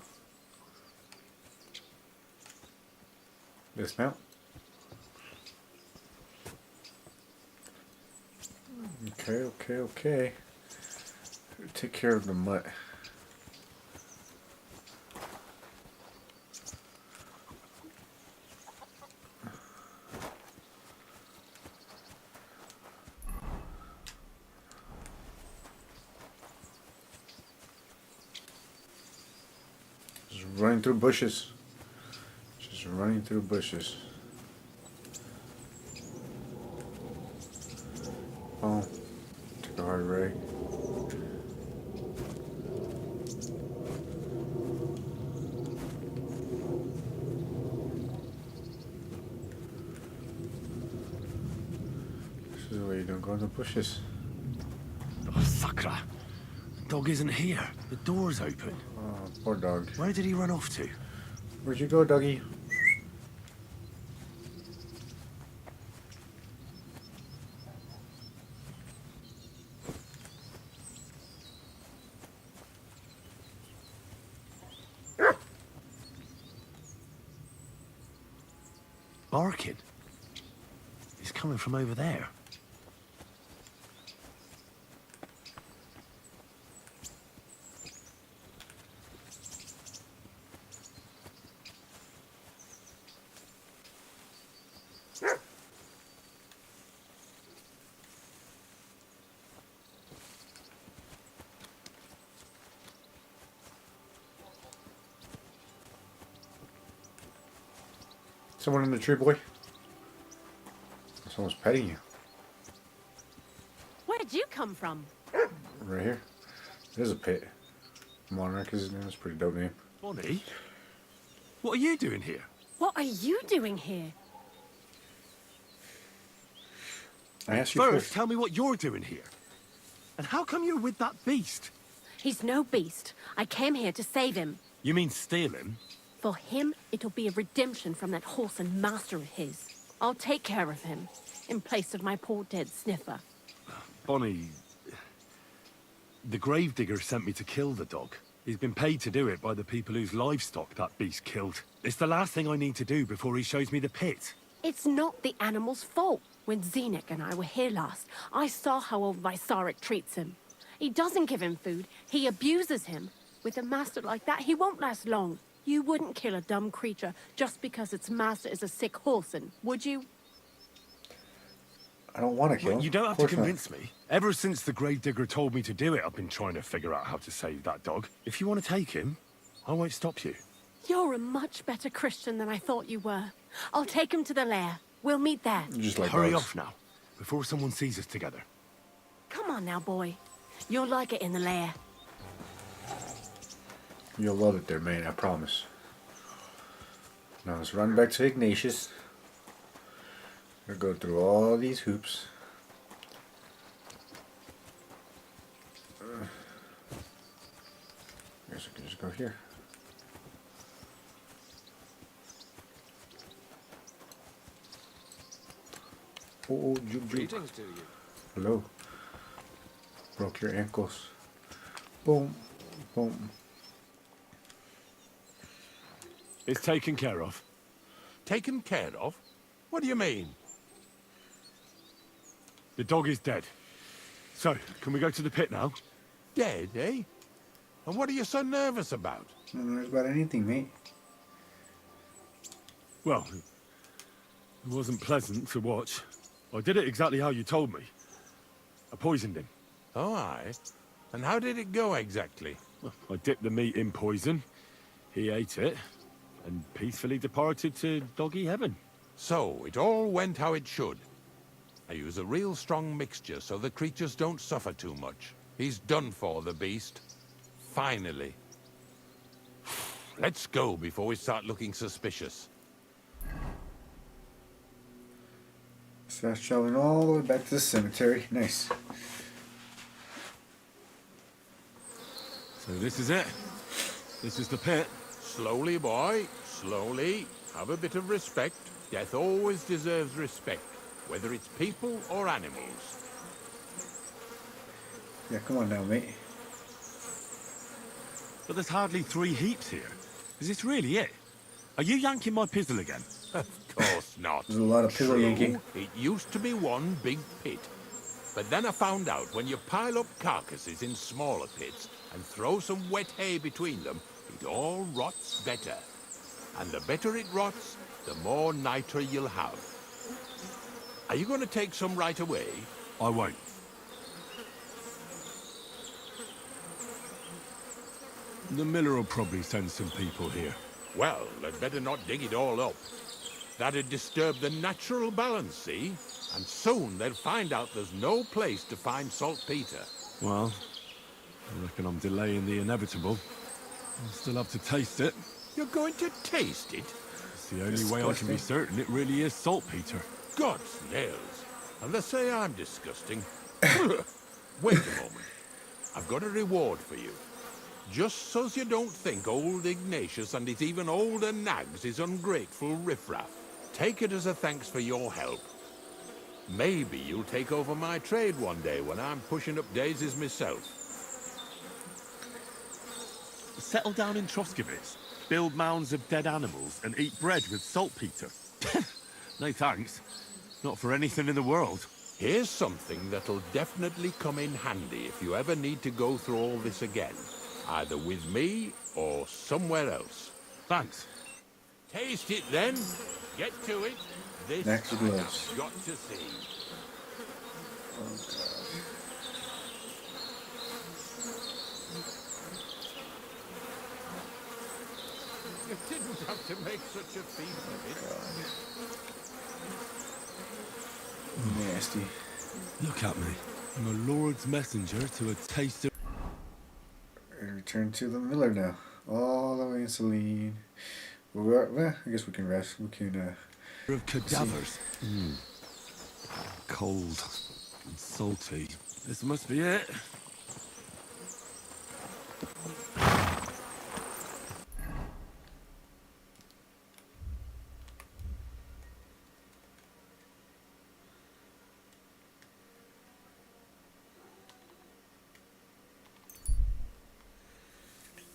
Dismount. Okay. Take care of the mutt. Just running through bushes. Just running through bushes. Oh, took a hard right. This is where you don't go in the bushes. Oh, Sakra. The dog isn't here. The door's open. Oh, poor dog. Where did he run off to? Where'd you go, doggy? Barking. He's coming from over there. Someone in the tree, boy? Someone's petting you. Where'd you come from? Right here. There's a pit. Monarch is his name. That's a pretty dope name. Bonnie? What are you doing here? What are you doing here? I asked you First, tell me what you're doing here. And how come you're with that beast? He's no beast. I came here to save him. You mean steal him? For him, it'll be a redemption from that horse and master of his. I'll take care of him, in place of my poor dead sniffer. Bonnie... The gravedigger sent me to kill the dog. He's been paid to do it by the people whose livestock that beast killed. It's the last thing I need to do before he shows me the pit. It's not the animal's fault. When Zenek and I were here last, I saw how old Vysarik treats him. He doesn't give him food, he abuses him. With a master like that, he won't last long. You wouldn't kill a dumb creature just because its master is a sick horseman, would you? I don't want to kill him. You don't have to convince me. Ever since the gravedigger told me to do it, I've been trying to figure out how to save that dog. If you want to take him, I won't stop you. You're a much better Christian than I thought you were. I'll take him to the lair. We'll meet there. Just like Hurry dogs. off now, before someone sees us together. Come on now, boy. You'll like it in the lair. You'll love it there, man. I promise. Now let's run back to Ignatius. We'll go through all these hoops. I guess I can just go here. Oh, Greetings to you. Hello. Broke your ankles. Boom. Boom. It's taken care of. Taken care of? What do you mean? The dog is dead. So, can we go to the pit now? Dead, eh? And what are you so nervous about? I don't know about anything, mate. Well, it wasn't pleasant to watch. I did it exactly how you told me. I poisoned him. Oh, aye. And how did it go exactly? Well, I dipped the meat in poison. He ate it, and peacefully departed to doggy heaven. So, it all went how it should. I use a real strong mixture so the creatures don't suffer too much. He's done for, the beast. Finally. Let's go before we start looking suspicious. So that's traveling all the way back to the cemetery. Nice. So this is it. This is the pit. Slowly, boy. Slowly. Have a bit of respect. Death always deserves respect, whether it's people or animals. Yeah, come on now, mate. But there's hardly 3 heaps here. Is this really it? Are you yanking my pizzle again? Of course not. There's a lot of pillow True, yanking. it used to be one big pit. But then I found out when you pile up carcasses in smaller pits and throw some wet hay between them, it all rots better. And the better it rots, the more nitra you'll have. Are you going to take some right away? I won't. The miller will probably send some people here. Well, they'd better not dig it all up. That'd disturb the natural balance, see? And soon they'll find out there's no place to find saltpeter. Well, I reckon I'm delaying the inevitable. I'll still have to taste it. You're going to taste it? It's the only way I can be certain it really is saltpeter. God's nails. And they say I'm disgusting. Wait a moment. I've got a reward for you. Just so's you don't think old Ignatius and his even older nags is ungrateful riffraff. Take it as a thanks for your help. Maybe you'll take over my trade one day when I'm pushing up daisies myself. Settle down in Troskowitz, build mounds of dead animals, and eat bread with saltpeter. No thanks. Not for anything in the world. Here's something that'll definitely come in handy if you ever need to go through all this again. Either with me or somewhere else. Thanks. Taste it then. Get to it. This Next gloves. I've got to see. Oh, God. You didn't have to make such a feast of it. Nasty. Look at me. I'm a lord's messenger to a taste of... Return to the miller now. All the way in Celine. Well, I guess we can rest. We can, of cadavers. Cold and salty. This must be it.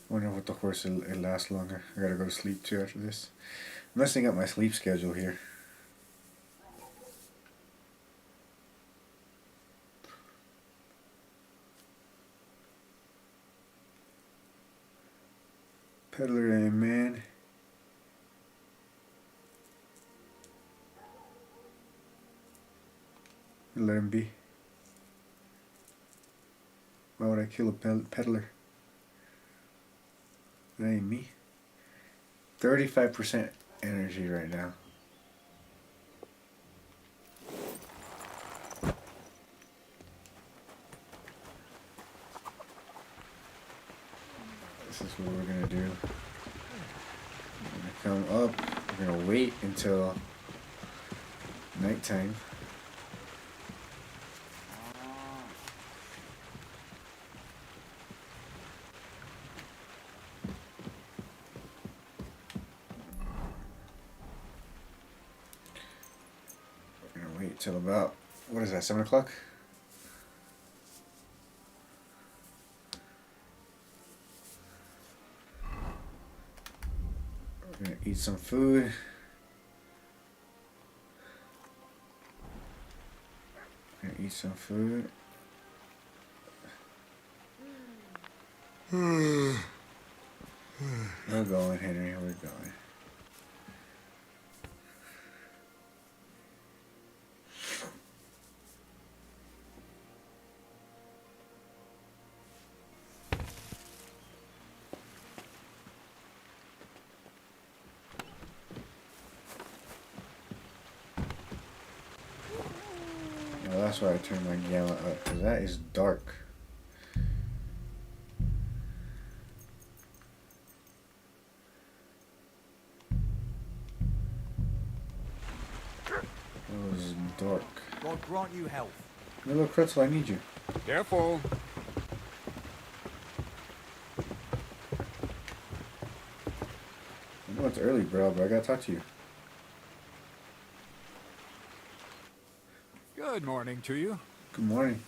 I wonder what the horse will last longer. I gotta go to sleep too after this. I'm messing up my sleep schedule here. Peddler and man. Let him be. Why would I kill a peddler? That ain't me. 35% energy right now. This is what we're gonna do. We're gonna come up. We're gonna wait until nighttime. Till about, what is that, 7 o'clock? We're gonna eat some food. We're gonna eat some food. We're going, Henry, we're going. That's why I turned my gamma up, because that is dark. That was dark. God grant you health. Little Kretzel, I need you. Careful. I know it's early, bro, but I gotta talk to you. Good morning to you. Good morning.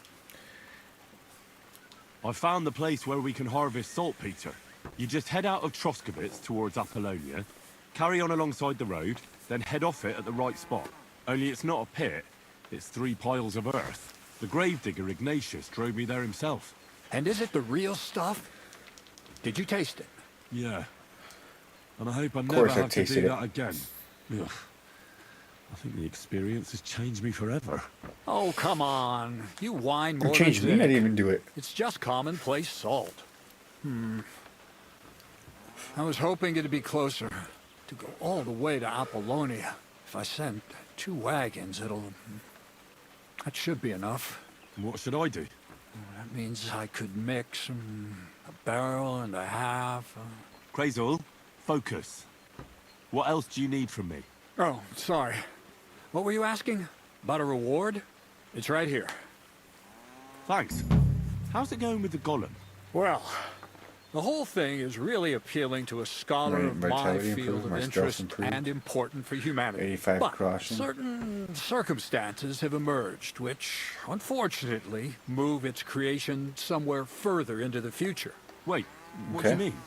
I found the place where we can harvest saltpeter. You just head out of Troskowitz towards Apollonia, carry on alongside the road, then head off it at the right spot. Only it's not a pit, it's 3 piles of earth. The gravedigger Ignatius drove me there himself. And is it the real stuff? Did you taste it? Yeah. And I hope I never course I have to tasted do it. that again. Ugh. I think the experience has changed me forever. Oh, come on. You whine more It changed than me, I Zinnick. didn't even do it. It's just commonplace salt. I was hoping it'd be closer. To go all the way to Apollonia. If I send 2 wagons, that should be enough. And what should I do? That means I could mix a barrel and a half. Crazul, focus. What else do you need from me? Oh, sorry. What were you asking? About a reward? It's right here. Thanks. How's it going with the golem? Well, the whole thing is really appealing to a scholar Right, of my vitality field improved, of my stealth interest improved. and important for humanity. 85 but crossing. certain circumstances have emerged which, unfortunately, move its creation somewhere further into the future. Wait, what do you Okay. mean?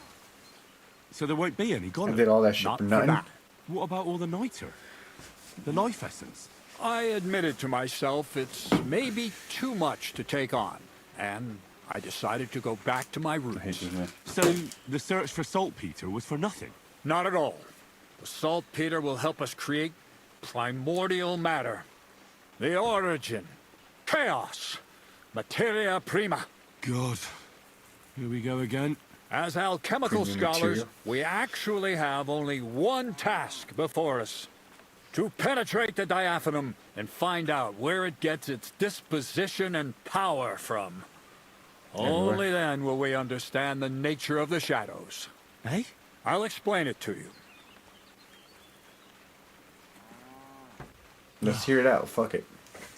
So there won't be any I golem? did all that shit Not for for nothing. that. What about all the niter? The life essence? I admitted to myself it's maybe too much to take on, and I decided to go back to my I hate roots. this man. So the search for saltpeter was for nothing? Not at all. The saltpeter will help us create primordial matter. The origin. Chaos. Materia prima. God. Here we go again. As alchemical Premium scholars, material. we actually have only one task before us. To penetrate the diaphanum and find out where it gets its disposition and power from. Everywhere. Only then will we understand the nature of the shadows. Eh? I'll explain it to you. Let's hear it out. Fuck it.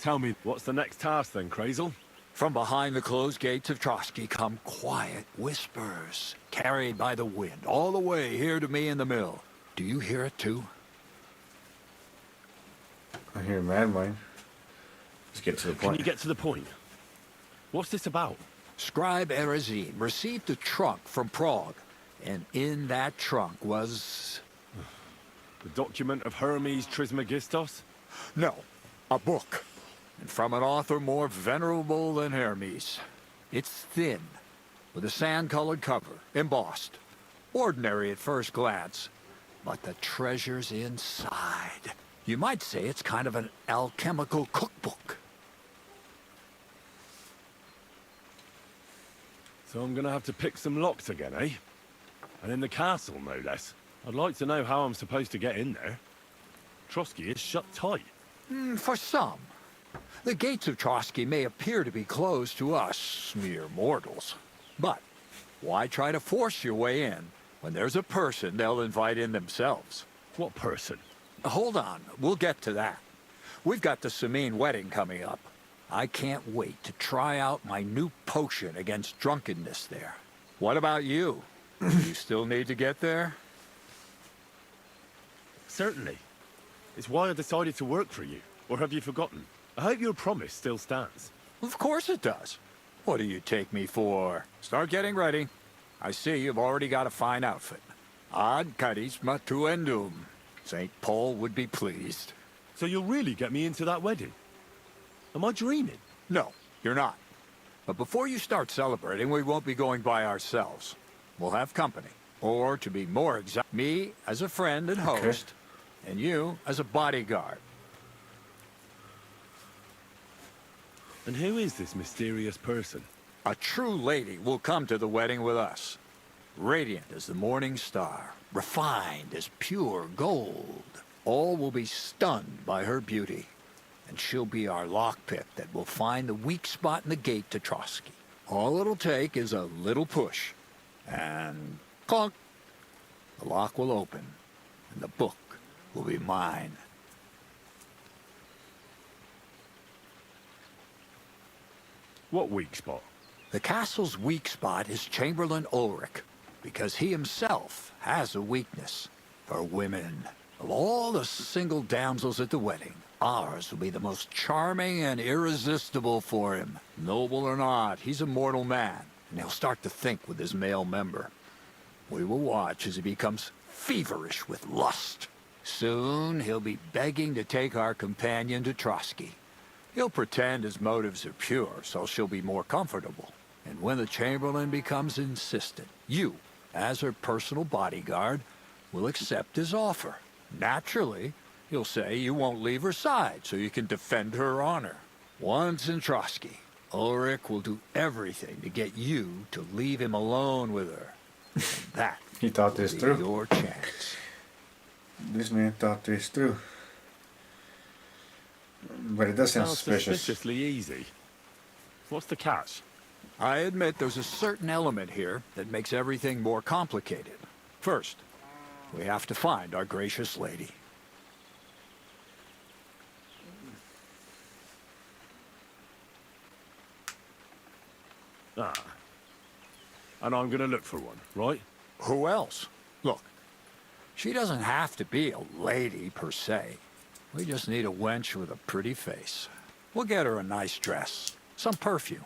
Tell me, what's the next task then, Crazul? From behind the closed gates of Trotsky come quiet whispers, carried by the wind, all the way here to me in the mill. Do you hear it too? I hear mad mine. Let's get to the Can point. you get to the point? What's this about? Scribe Erezine received a trunk from Prague, and in that trunk was... The document of Hermes Trismegistos? No, a book. And from an author more venerable than Hermes. It's thin, with a sand-colored cover, embossed. Ordinary at first glance, but the treasure's inside. You might say it's kind of an alchemical cookbook. So I'm gonna have to pick some locks again, eh? And in the castle, no less. I'd like to know how I'm supposed to get in there. Trotsky is shut tight. For some. The gates of Trotsky may appear to be closed to us, mere mortals. But why try to force your way in when there's a person they'll invite in themselves? What person? Hold on, we'll get to that. We've got the Samine wedding coming up. I can't wait to try out my new potion against drunkenness there. What about you? You still need to get there? Certainly. It's why I decided to work for you. Or have you forgotten? I hope your promise still stands. Of course it does. What do you take me for? Start getting ready. I see you've already got a fine outfit. Ad charisma tuendum. St. Paul would be pleased. So you'll really get me into that wedding? Am I dreaming? No, you're not. But before you start celebrating, we won't be going by ourselves. We'll have company. Or, to be more exact, me as a friend and host, and you as a bodyguard. And who is this mysterious person? A true lady will come to the wedding with us. Radiant as the morning star, refined as pure gold. All will be stunned by her beauty. And she'll be our lockpick that will find the weak spot in the gate to Trotsky. All it'll take is a little push. And clunk. The lock will open, and the book will be mine. What weak spot? The castle's weak spot is Chamberlain Ulrich, because he himself has a weakness for women. Of all the single damsels at the wedding, ours will be the most charming and irresistible for him. Noble or not, he's a mortal man, and he'll start to think with his male member. We will watch as he becomes feverish with lust. Soon he'll be begging to take our companion to Trotsky. He'll pretend his motives are pure, so she'll be more comfortable. And when the Chamberlain becomes insistent, you, as her personal bodyguard, will accept his offer. Naturally, he'll say you won't leave her side so you can defend her honor. Once in Trotsky, Ulrich will do everything to get you to leave him alone with her. And that He thought this will be through. your chance. This man thought this through. But it does sound Sounds suspicious. suspiciously easy. What's the catch? I admit there's a certain element here that makes everything more complicated. First, we have to find our gracious lady. Ah. And I'm gonna look for one, right? Who else? Look, she doesn't have to be a lady per se. We just need a wench with a pretty face. We'll get her a nice dress, some perfume.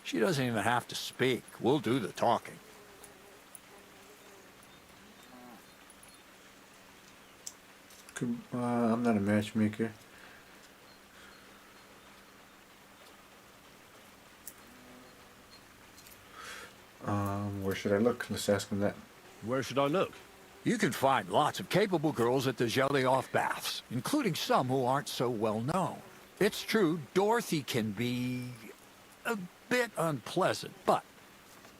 She doesn't even have to speak. We'll do the talking. I'm not a matchmaker. Where should I look? Let's ask him that. Where should I look? You can find lots of capable girls at the Gelioff baths, including some who aren't so well known. It's true, Dorothy can be a bit unpleasant, but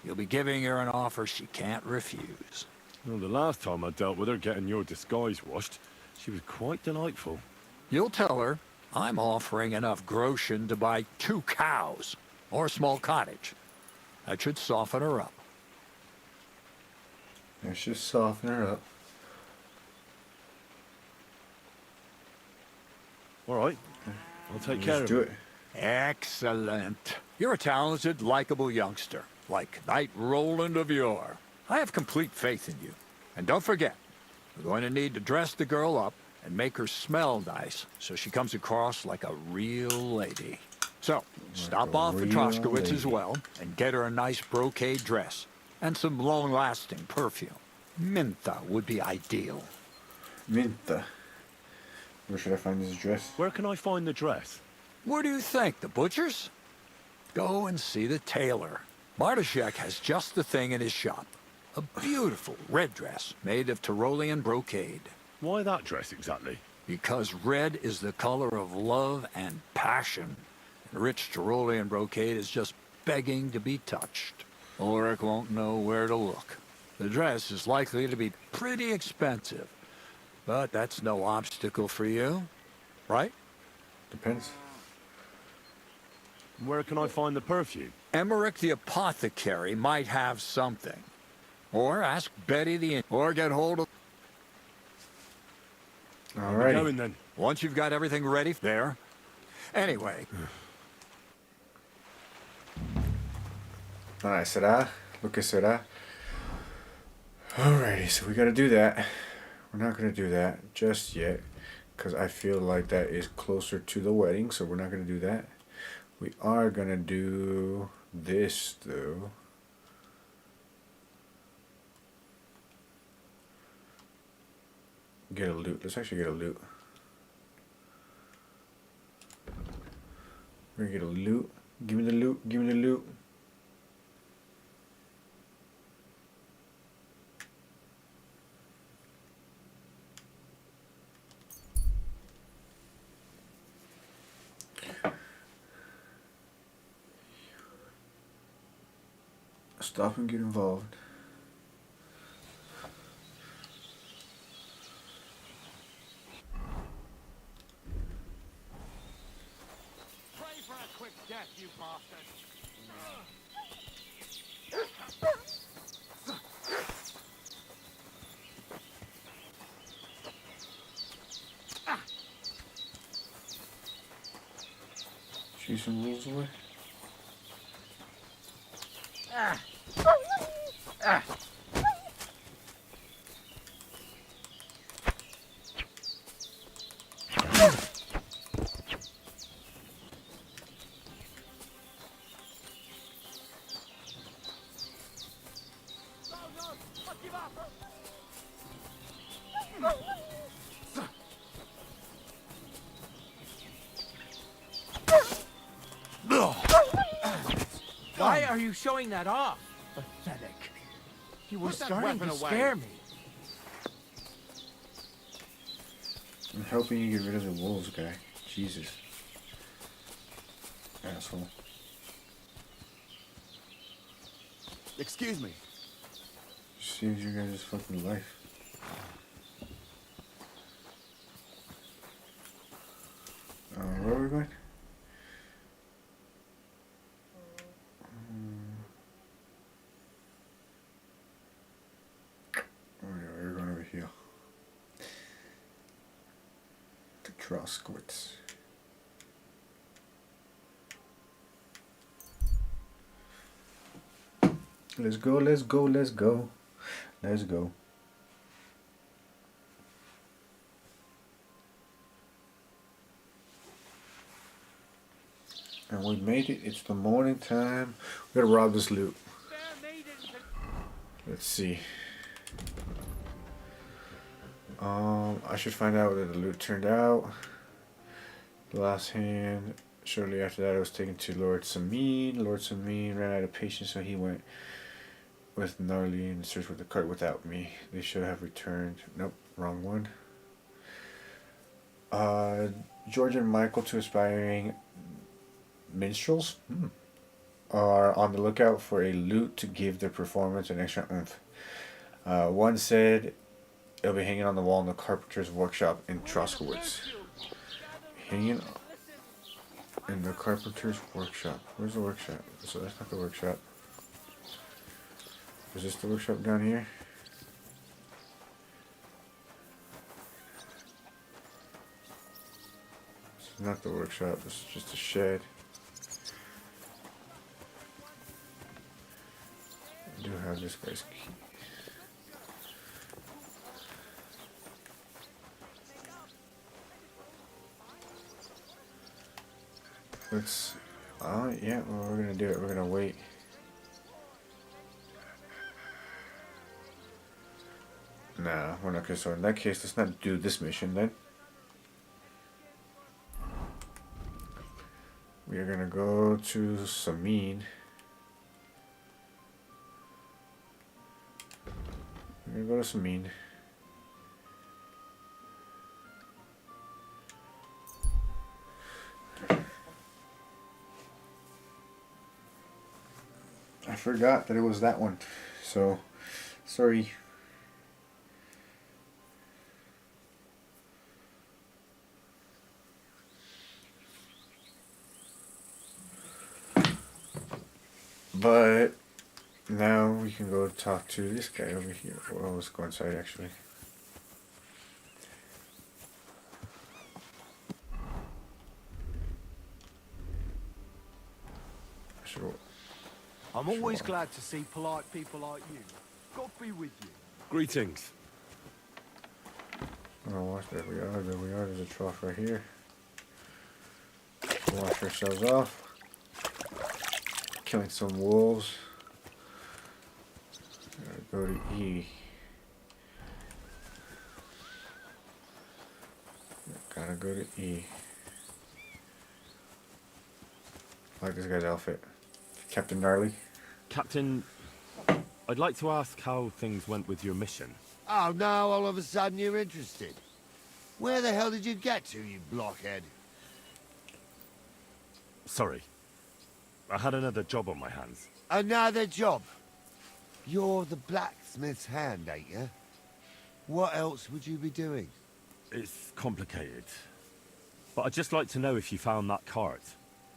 you'll be giving her an offer she can't refuse. Well, the last time I dealt with her getting your disguise washed, she was quite delightful. You'll tell her I'm offering enough groschen to buy 2 cows or a small cottage. That should soften her up. Let's just soften her up. All right. I'll take care of do it. it. Excellent. You're a talented, likable youngster, like Knight Roland of yore. I have complete faith in you. And don't forget, we're going to need to dress the girl up and make her smell nice so she comes across like a real lady. So, stop off at real Troskowitz as lady. well and get her a nice brocade dress and some long-lasting perfume. Mintha would be ideal. Minta. Where should I find this dress? Where can I find the dress? Where do you think? The butcher's? Go and see the tailor. Bartoszek has just the thing in his shop. A beautiful red dress made of Tyrolean brocade. Why that dress exactly? Because red is the color of love and passion. And rich Tyrolean brocade is just begging to be touched. Ulrich won't know where to look. The dress is likely to be pretty expensive. But that's no obstacle for you, right? Depends. Where can I find the perfume? Emmerich the apothecary might have something. Or ask Betty the... Or get hold of... Alrighty. Going then. Once you've got everything ready there. Anyway. Alright, será? Lo que será? Alrighty, so we gotta do that. We're not gonna do that just yet, because I feel like that is closer to the wedding, so we're not gonna do that. We are gonna do this, though. Get a loot. Let's actually get a loot. We're gonna get a loot. Give me the loot. Give me the loot. Stop and get involved. Pray for a quick death, you bastard! Shoot some rules away. Why are you showing that off? Pathetic. You were Put that starting to weapon away. scare me. I'm helping you get rid of the wolves, guy. Jesus. Asshole. Excuse me. Saves you guys' fucking life. Where are we going? Oh yeah, we're going over here. The Troskwitz. Let's go, let's go, let's go. Let's go. And we made it. It's the morning time. We gotta rob this loot. Let's see. I should find out whether the loot turned out. The last hand. Shortly after that, I was taken to Lord Samin. Lord Samin ran out of patience, so he went with Gnarly in search with the cart without me. They should have returned. Nope, wrong one. George and Michael, two aspiring minstrels, are on the lookout for a loot to give their performance an extra oomph. One said it'll be hanging on the wall in the carpenter's workshop in Troskowitz. Hanging in the carpenter's workshop. Where's the workshop? So that's not the workshop. Is this the workshop down here? It's not the workshop, it's just a shed. I do have this guy's key. Let's, yeah, well, we're gonna do it. We're gonna wait. Nah, we're not gonna. So in that case, let's not do this mission then. We are gonna go to Samin. We're gonna go to Samin. I forgot that it was that one, so sorry. But now we can go talk to this guy over here. Well, let's go inside actually. Sure. I'm always glad to see polite people like you. God be with you. Greetings. Oh, watch, there we are, there we are. There's a trough right here. Wash ourselves off. Killing some wolves. Gotta go to E. Gotta go to E. I like this guy's outfit. Captain Gnarly. Captain, I'd like to ask how things went with your mission. Oh, now all of a sudden you're interested. Where the hell did you get to, you blockhead? Sorry. I had another job on my hands. Another job? You're the blacksmith's hand, ain't you? What else would you be doing? It's complicated. But I'd just like to know if you found that cart.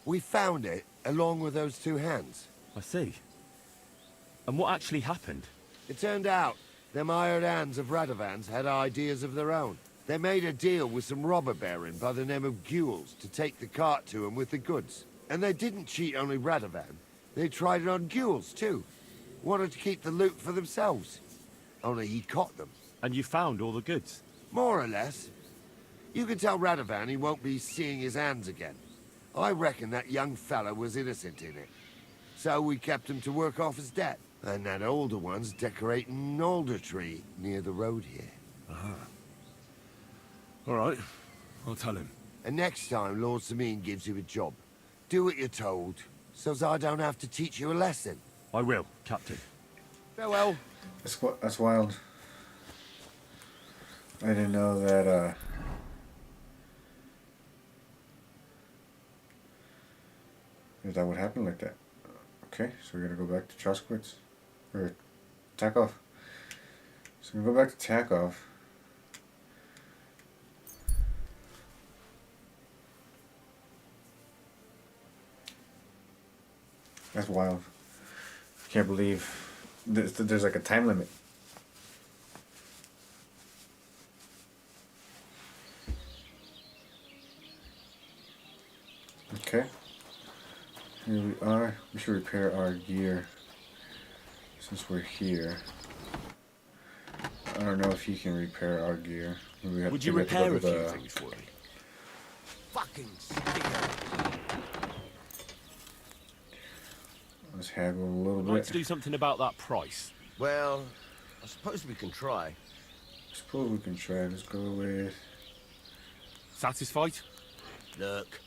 We found it, along with those two hands. I see. And what actually happened? It turned out them hired hands of Radovan's had ideas of their own. They made a deal with some robber baron by the name of Gules to take the cart to him with the goods. And they didn't cheat only Radovan. They tried it on Gules, too. Wanted to keep the loot for themselves. Only he caught them. And you found all the goods? More or less. You can tell Radovan he won't be seeing his hands again. I reckon that young fella was innocent in it. So we kept him to work off his debt. And that older one's decorating an alder tree near the road here. Uh-huh. All right. I'll tell him. And next time Lord Samin gives you a job, do what you're told. so's I don't have to teach you a lesson. I will, Captain. Farewell. That's wild. I didn't know that, that would happen like that. Okay, so we gotta go back to Choskowitz. Or Takov. So we go back to Takov. That's wild. I can't believe there's like a time limit. Okay. Here we are. We should repair our gear since we're here. I don't know if he can repair our gear. Would you repair a few things for me? Fucking steel. Let's haggle a little I'd bit. like to do something about that price. Well, I suppose we can try. I suppose we can try. Let's go with... Satisfied? Look.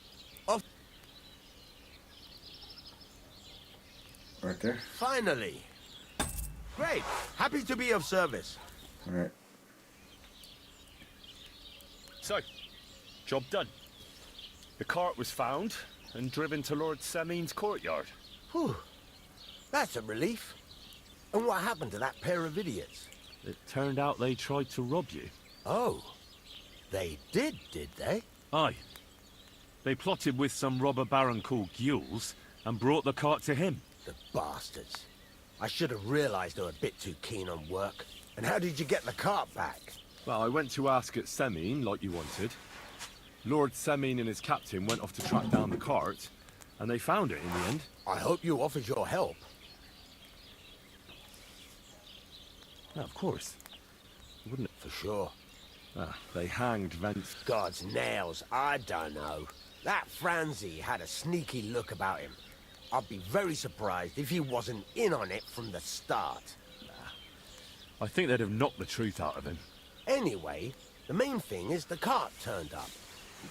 Right there. Finally. Great. Happy to be of service. Alright. So, job done. The cart was found and driven to Lord Semin's courtyard. Whew. That's a relief. And what happened to that pair of idiots? It turned out they tried to rob you. Oh. They did they? Aye. They plotted with some robber baron called Gules and brought the cart to him. The bastards. I should have realized they were a bit too keen on work. And how did you get the cart back? Well, I went to ask at Semin, like you wanted. Lord Semin and his captain went off to track down the cart, and they found it in the end. I hope you offered your help. Yeah, of course. Wouldn't it? For sure. They hanged Vance. God's nails, I don't know. That Franzi had a sneaky look about him. I'd be very surprised if he wasn't in on it from the start. I think they'd have knocked the truth out of him. Anyway, the main thing is the cart turned up.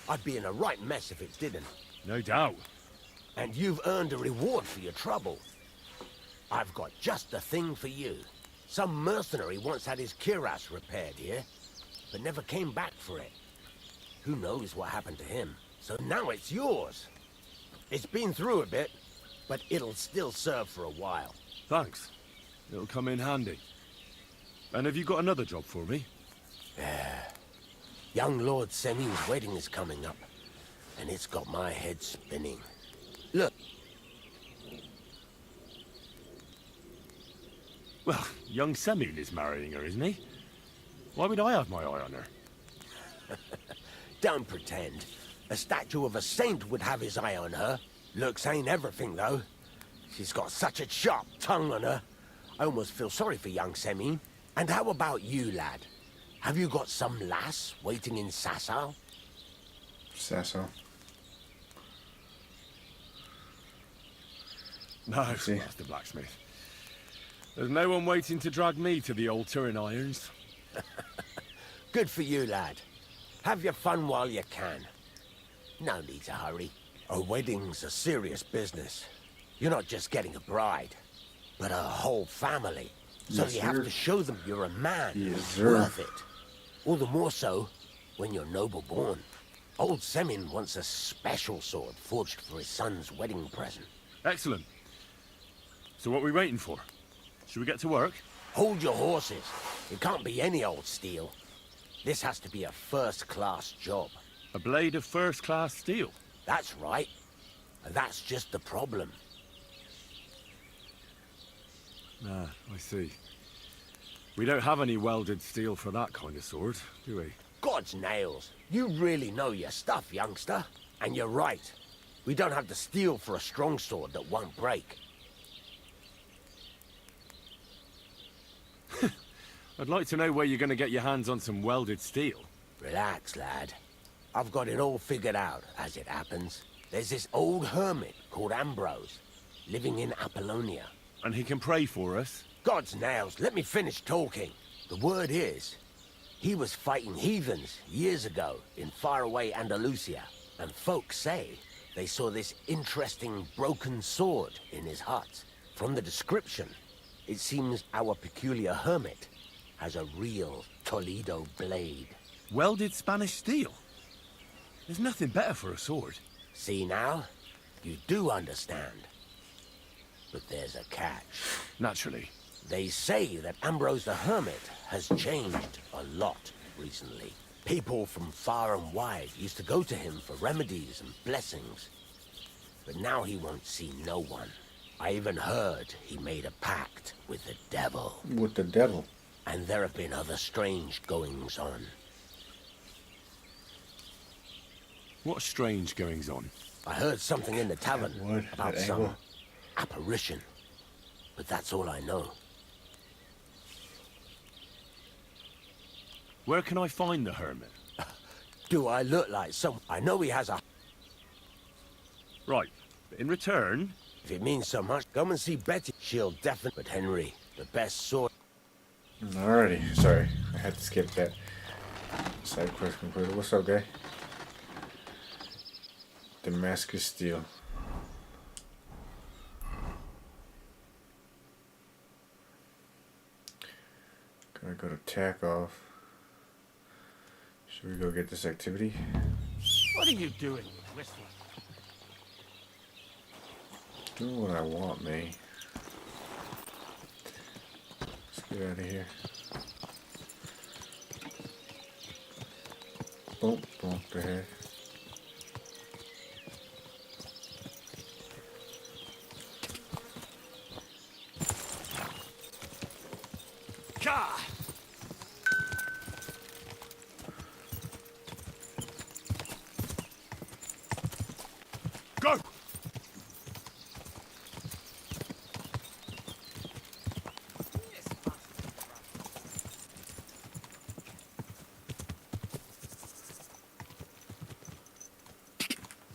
I'd be in a right mess if it didn't. No doubt. And you've earned a reward for your trouble. I've got just the thing for you. Some mercenary once had his cuirass repaired here, but never came back for it. Who knows what happened to him? So now it's yours. It's been through a bit, but it'll still serve for a while. Thanks. It'll come in handy. And have you got another job for me? Young Lord Semin's wedding is coming up, and it's got my head spinning. Look. Well, young Semin is marrying her, isn't he? Why would I have my eye on her? Don't pretend. A statue of a saint would have his eye on her. Looks ain't everything, though. She's got such a sharp tongue on her. I almost feel sorry for young Semin. And how about you, lad? Have you got some lass waiting in Sasau? Sasau. No, Master Blacksmith. There's no one waiting to drag me to the altar in irons. Good for you, lad. Have your fun while you can. No need to hurry. A wedding's a serious business. You're not just getting a bride, but a whole family. So Yes, you sir. have to show them you're a man Yes, who's sir. worth it. All the more so when you're noble born. Old Semin wants a special sword forged for his son's wedding present. Excellent. So what are we waiting for? Should we get to work? Hold your horses. It can't be any old steel. This has to be a first-class job. A blade of first-class steel? That's right. And that's just the problem. Ah, I see. We don't have any welded steel for that kind of sword, do we? God's nails. You really know your stuff, youngster. And you're right. We don't have the steel for a strong sword that won't break. I'd like to know where you're going to get your hands on some welded steel. Relax, lad. I've got it all figured out, as it happens. There's this old hermit called Ambrose, living in Apollonia. And he can pray for us? God's nails, let me finish talking. The word is, he was fighting heathens years ago in faraway Andalusia. And folks say They saw this interesting broken sword in his hut. From the description, it seems our peculiar hermit has a real Toledo blade. Welded Spanish steel? There's nothing better for a sword. See now? You do understand. But there's a catch. Naturally. They say that Ambrose the Hermit has changed a lot recently. People from far and wide used to go to him for remedies and blessings. But now he won't see no one. I even heard he made a pact with the devil. With the devil? And there have been other strange goings-on. What strange goings-on? I heard something in the tavern about some apparition. But that's all I know. Where can I find the hermit? Do I look like some... I know he has a... Right. But in return... If it means so much, come and see Betty. She'll definitely... But Henry, the best sword... Alrighty. Sorry. I had to skip that side quest completely. What's up, guy? Damascus Steel. Gotta go to tack off. Should we go get this activity? What are you doing, Whistler? Doing what I want, me. Let's get out of here. Bump, bump the head.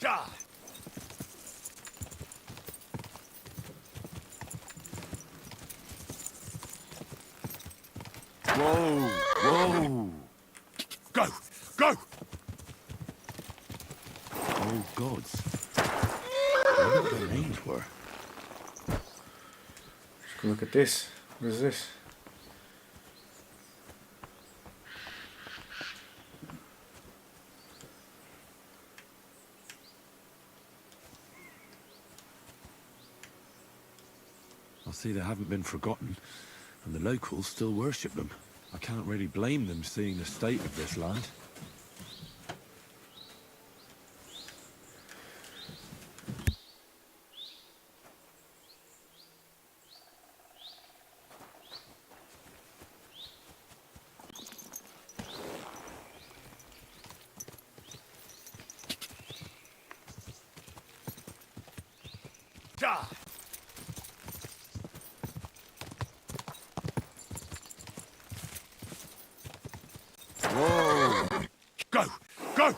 Go! Whoa! Whoa! Go! Go! Oh, gods. What their names were. Let's go look at this. What is this? I see they haven't been forgotten, and the locals still worship them. I can't really blame them seeing the state of this land. Whoa! Go! Go!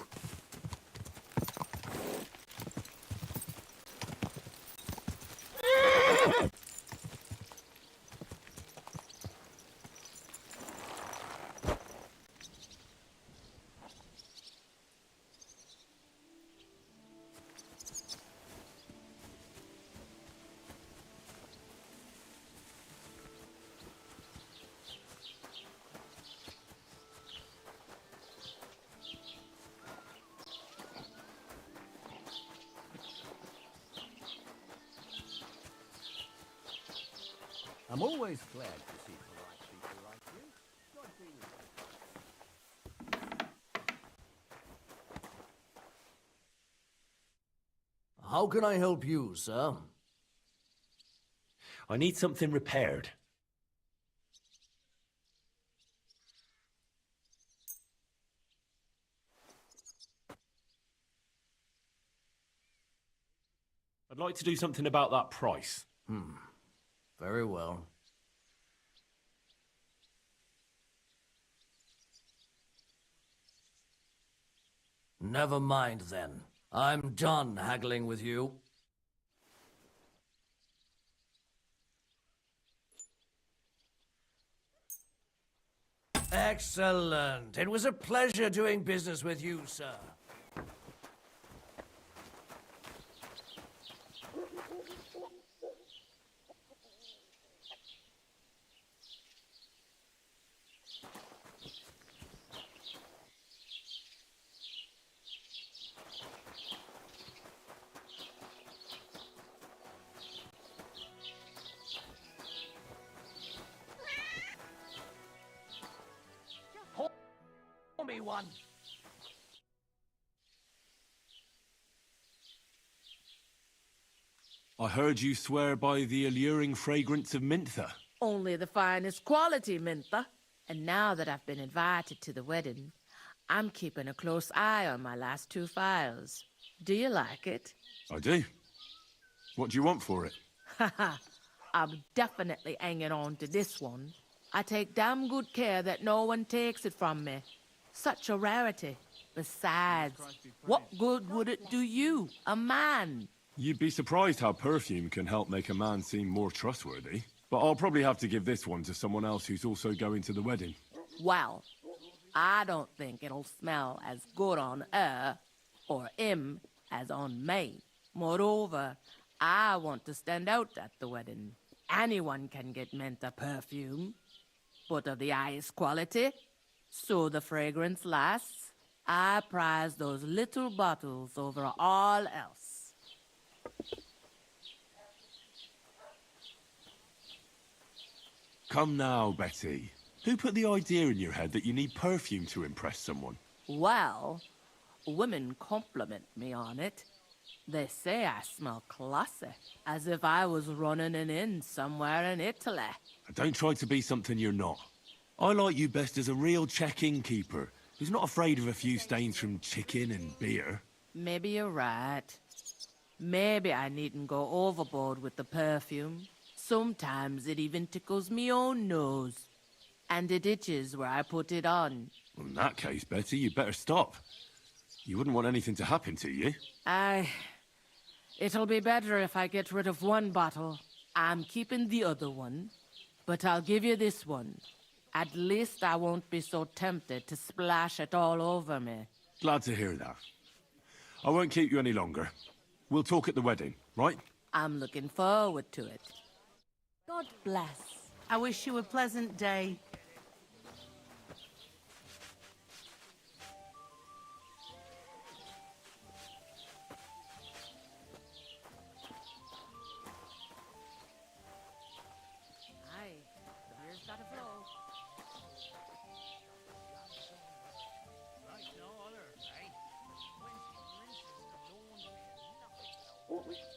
I'm always glad to see polite people like you. God be with you. How can I help you, sir? I need something repaired. I'd like to do something about that price. Very well. Never mind then. I'm done haggling with you. Excellent. It was a pleasure doing business with you, sir. everyone. I heard you swear by the alluring fragrance of Mintha. Only the finest quality, Mintha. And now that I've been invited to the wedding, I'm keeping a close eye on my last 2 files. Do you like it? I do. What do you want for it? Haha, I'm definitely hanging on to this one. I take damn good care that no one takes it from me. Such a rarity. Besides, what good would it do you, a man? You'd be surprised how perfume can help make a man seem more trustworthy. But I'll probably have to give this one to someone else who's also going to the wedding. Well, I don't think it'll smell as good on her or him as on me. Moreover, I want to stand out at the wedding. Anyone can get Mintha perfume, but of the highest quality, so the fragrance lasts. I prize those little bottles over all else. Come now, Betty. Who put the idea in your head that you need perfume to impress someone? Well, women compliment me on it. They say I smell classy, as if I was running an inn somewhere in Italy. Don't try to be something you're not. I like you best as a real check-in keeper, who's not afraid of a few stains from chicken and beer. Maybe you're right. Maybe I needn't go overboard with the perfume. Sometimes it even tickles me own nose. And it itches where I put it on. Well, in that case, Betty, you'd better stop. You wouldn't want anything to happen to you. It'll be better if I get rid of one bottle. I'm keeping the other one. But I'll give you this one. At least I won't be so tempted to splash it all over me. Glad to hear that. I won't keep you any longer. We'll talk at the wedding, right? I'm looking forward to it. God bless. I wish you a pleasant day. Aye, the beer's gotta flow.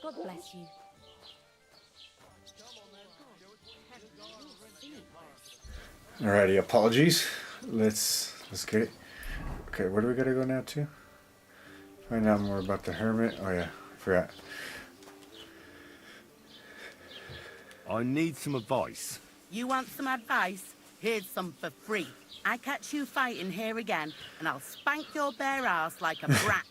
God bless you. Alrighty, apologies. Let's get it. Okay, where do we gotta go now to? Find out more about the hermit. Oh yeah, I forgot. I need some advice. You want some advice? Here's some for free. I catch you fighting here again, and I'll spank your bare ass like a brat.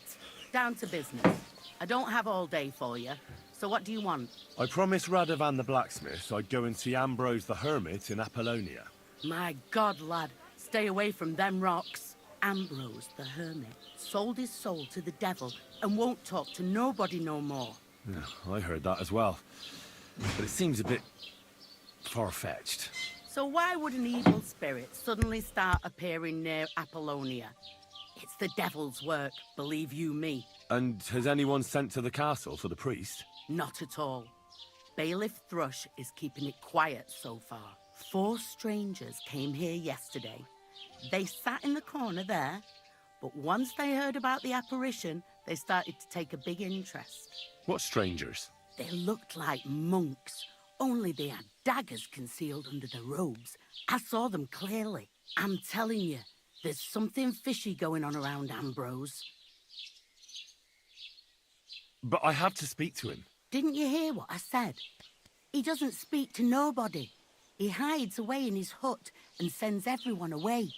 Down to business. I don't have all day for you. So what do you want? I promised Radovan the blacksmith I'd go and see Ambrose the hermit in Apollonia. My God, lad, stay away from them rocks. Ambrose the hermit sold his soul to the devil and won't talk to nobody no more. Yeah, I heard that as well. But it seems a bit far-fetched. So why would an evil spirit suddenly start appearing near Apollonia? It's the devil's work, believe you me. And has anyone sent to the castle for the priest? Not at all. Bailiff Thrush is keeping it quiet so far. 4 strangers came here yesterday. They sat in the corner there, but once they heard about the apparition, they started to take a big interest. What strangers? They looked like monks, only they had daggers concealed under their robes. I saw them clearly. I'm telling you, there's something fishy going on around Ambrose. But I have to speak to him. Didn't you hear what I said? He doesn't speak to nobody. He hides away in his hut and sends everyone away.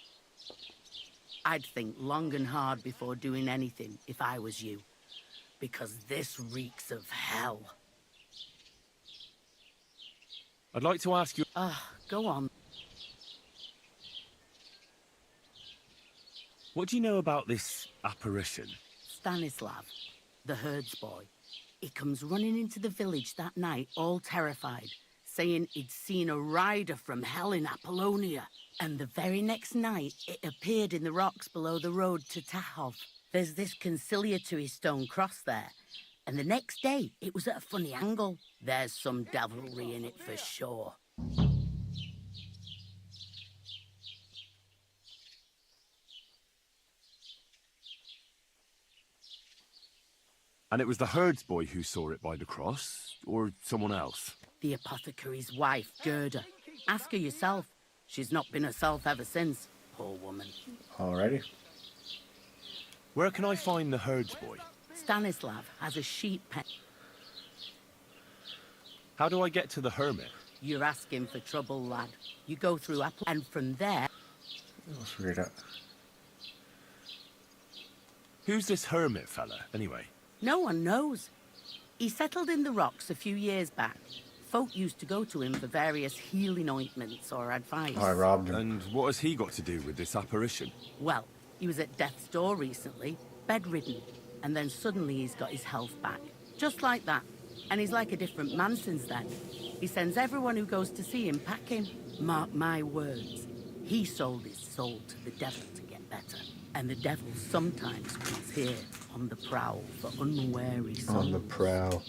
I'd think long and hard before doing anything if I was you, because this reeks of hell. I'd like to ask you... Go on. What do you know about this apparition? Stanislav, the herds boy. He comes running into the village that night, all terrified, saying he'd seen a rider from hell in Apollonia. And the very next night, it appeared in the rocks below the road to Tahov. There's this conciliatory stone cross there. And the next day, it was at a funny angle. There's some devilry in it for sure. And it was the herds boy who saw it by the cross, or someone else? The apothecary's wife, Gerda. Ask her yourself. She's not been herself ever since, poor woman. Alrighty. Where can I find the herds boy? Stanislav has a sheep pen. How do I get to the hermit? You're asking for trouble, lad. You go through Apple, and from there... Let's figure it out. Who's this hermit fella, anyway? No one knows. He settled in the rocks a few years back. Folk used to go to him for various healing ointments or advice. I robbed him. And what has he got to do with this apparition? Well, he was at death's door recently, bedridden, and then suddenly he's got his health back. Just like that. And he's like a different man since then. He sends everyone who goes to see him packing. Mark my words. He sold his soul to the devil to get better. And the devil sometimes comes here on the prowl for unwary souls. On the prowl.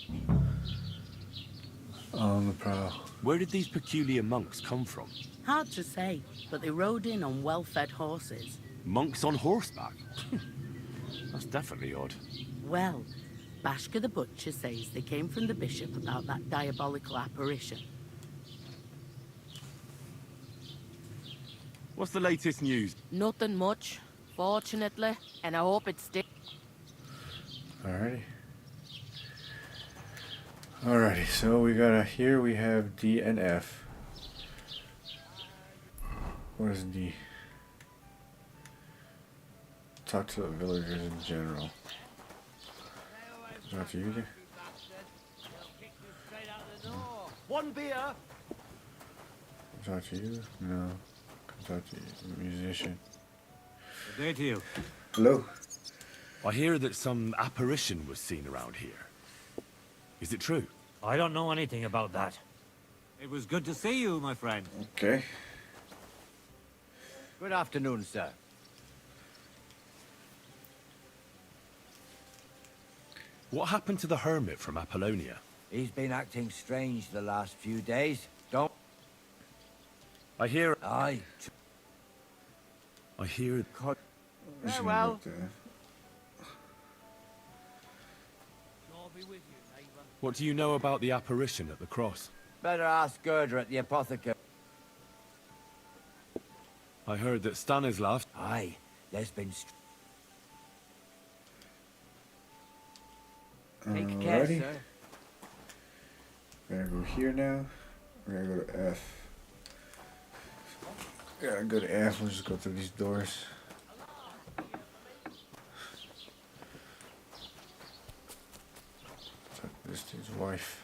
On the prowl. Where did these peculiar monks come from? Hard to say, but they rode in on well-fed horses. Monks on horseback? That's definitely odd. Well, Bashka the Butcher says they came from the bishop about that diabolical apparition. What's the latest news? Nothing much, fortunately, and I hope it sticks. Alrighty. Alrighty, so we got here we have D and F. What is D? Talk to the villagers in general. Talk to you there? One beer. Talk to you? No. Talk to you, the musician. Good day to you. Hello. I hear that some apparition was seen around here. Is it true? I don't know anything about that. It was good to see you, my friend. Okay. Good afternoon, sir. What happened to the hermit from Apollonia? He's been acting strange the last few days. Don't... I hear... Aye. I hear... Farewell. What do you know about the apparition at the cross? Better ask Gerda at the apothecary. I heard that Stanislav... Aye, there's been... Take care, Alrighty. sir. We're gonna go here now. We're gonna go to F. We gotta go to F. We'll just go through these doors. This dude's wife.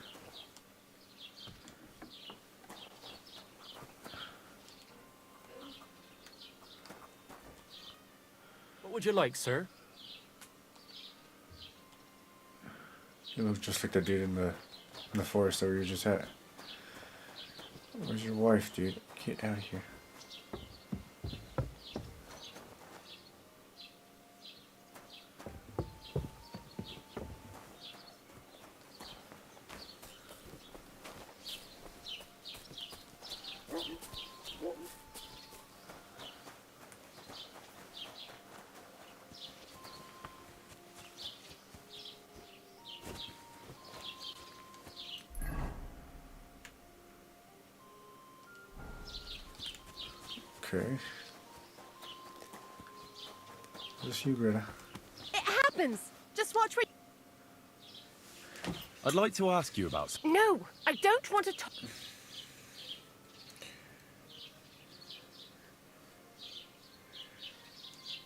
What would you like, sir? You look just like the dude in the forest that we were just at. Where's your wife, dude? Get out of here. Okay. Just you, Greta. It happens. Just watch what... I'd like to ask you about... No, I don't want to talk...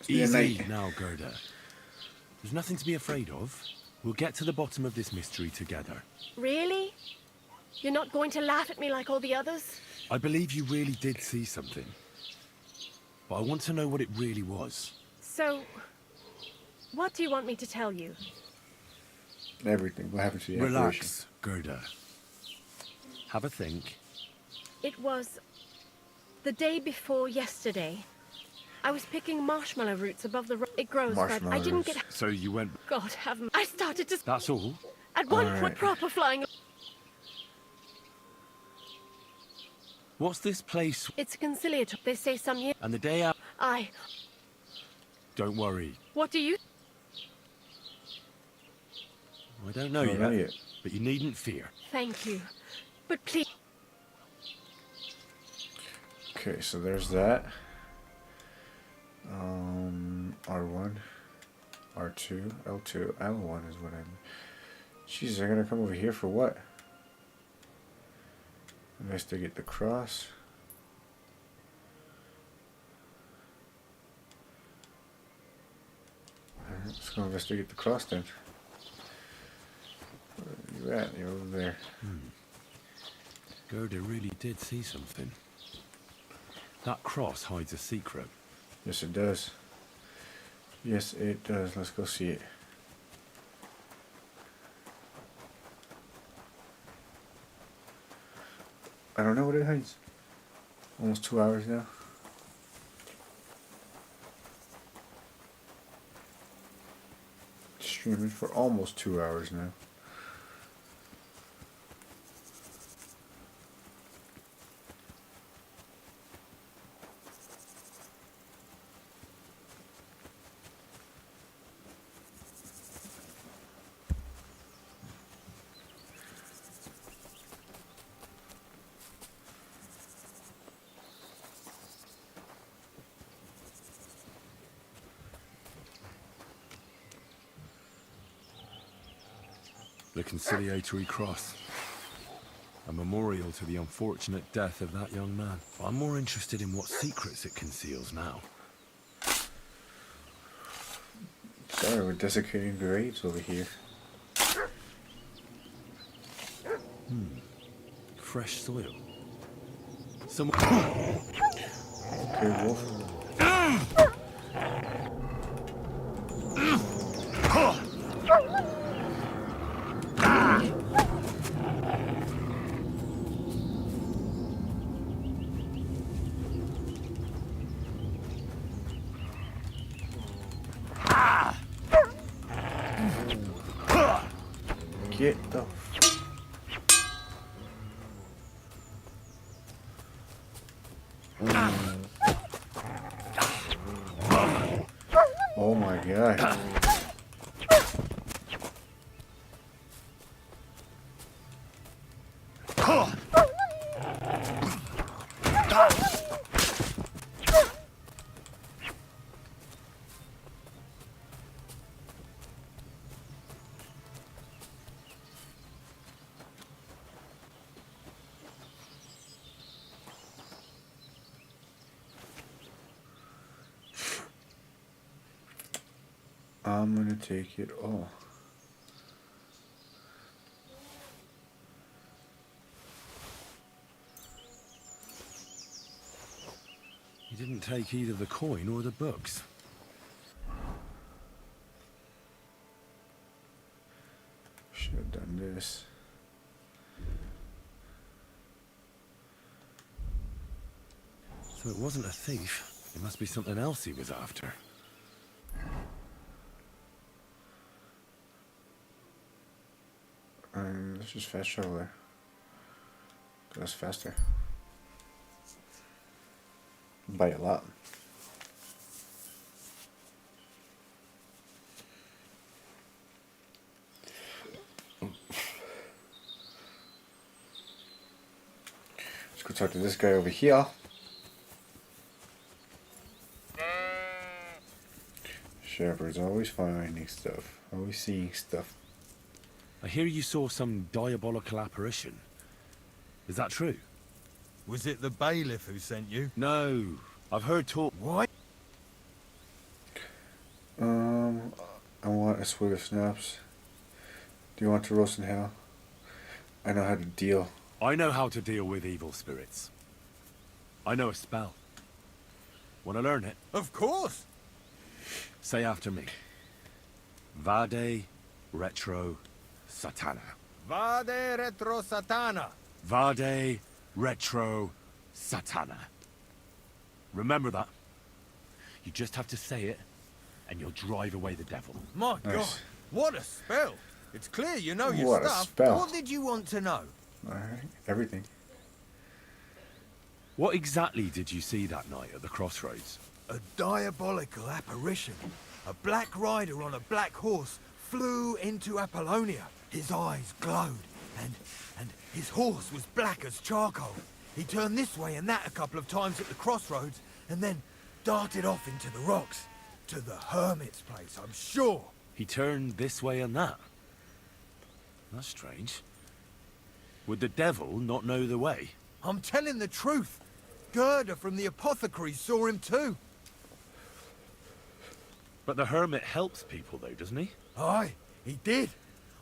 Easy now, Gerda. There's nothing to be afraid of. We'll get to the bottom of this mystery together. Really? You're not going to laugh at me like all the others? I believe you really did see something. But I want to know what it really was. So, what do you want me to tell you? Everything. What happened to the apparition? Relax, Gerda. Have a think. It was the day before yesterday. I was picking marshmallow roots above the road. It grows, but I didn't get... So you went... God have me. I started to... That's all? At one point, proper flying... What's this place? It's a conciliatory. They say some year... And the day out... Don't worry. What do you... I don't know yet, but you needn't fear. Thank you. But please... Okay, so there's that. R1, R2, L2, L1 is what I'm... Jeez, they're gonna come over here for what? Investigate the cross. Alright, let's go investigate the cross then. Where are you at? You're over there. Gerda really did see something. That cross hides a secret. Yes, it does. Yes, it does. Let's go see it. I don't know what it hides. Almost 2 hours now. Streaming for almost 2 hours now. The conciliatory cross. A memorial to the unfortunate death of that young man. I'm more interested in what secrets it conceals now. Sorry, we're desecrating graves over here. Fresh soil. Some... Okay, wolf. Get the... Oh my god. I'm gonna take it all. You didn't take either the coin or the books. Should have done this. So it wasn't a thief. It must be something else he was after. Let's just fast travel there. That's faster. By a lot. Let's go talk to this guy over here. Shepherd's always finding stuff, always seeing stuff. I hear you saw some diabolical apparition. Is that true? Was it the bailiff who sent you? No, I've heard talk. What? I want a swig of schnapps. Do you want to roast in hell? I know how to deal. I know how to deal with evil spirits. I know a spell. Want to learn it? Of course. Say after me. Vade retro satana. Vade retro satana. Vade retro satana. Remember that. You just have to say it, and you'll drive away the devil. My God, what a spell! It's clear you know your What a stuff. spell. What did you want to know? Alright, everything. What exactly did you see that night at the crossroads? A diabolical apparition. A black rider on a black horse flew into Apollonia. His eyes glowed, and his horse was black as charcoal. He turned this way and that a couple of times at the crossroads, and then darted off into the rocks. To the hermit's place, I'm sure. He turned this way and that. That's strange. Would the devil not know the way? I'm telling the truth. Gerda from the apothecary saw him too. But the hermit helps people though, doesn't he? Aye, he did.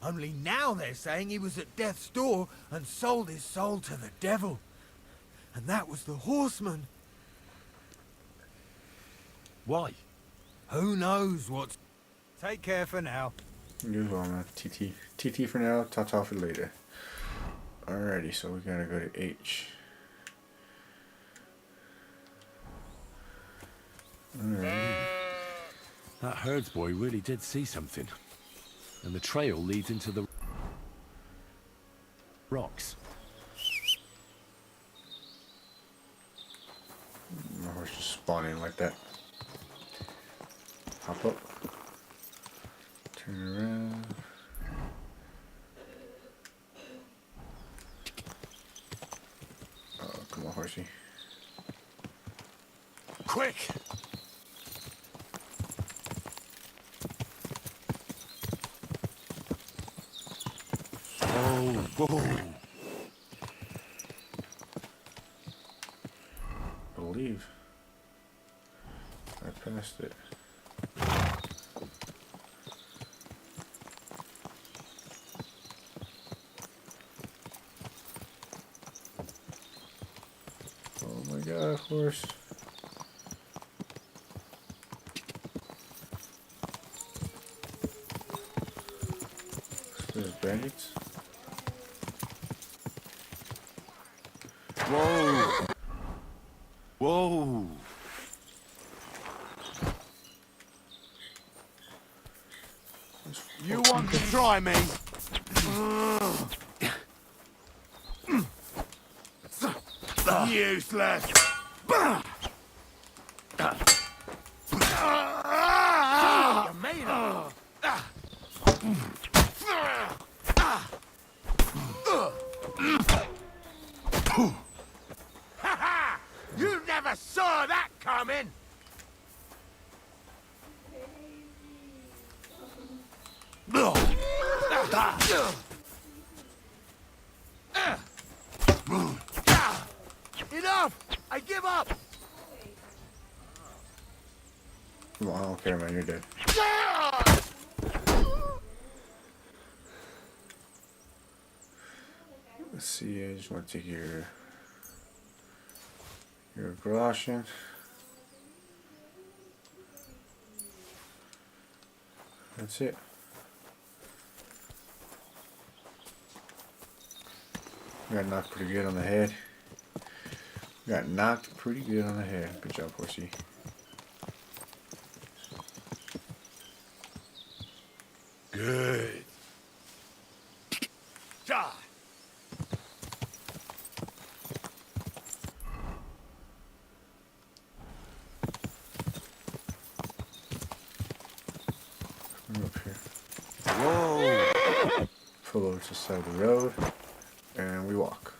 Only now they're saying he was at death's door and sold his soul to the devil. And that was the horseman. Why? Who knows what's... Take care for now. New man. TT for now, ta-ta for later. Alrighty, so we gotta go to H. Alright. That herdsboy really did see something. And the trail leads into the rocks. My horse just spawning like that. Hop up. Turn around. Oh, come on, horsey. Quick! Oh, whoa! Believe. I passed it. Oh my god, horse. There's bandits. Whoa! Whoa! You want to try me? Useless! You made it. You never saw that coming! Enough! I give up! Come on, I don't care, man. You're dead. Let's see. I just want to take your Galatian. That's it. Got knocked pretty good on the head. Got knocked pretty good on the head. Good job, horsey. Good. Die! Come up here. Whoa! Pull over to the side of the road, and we walk.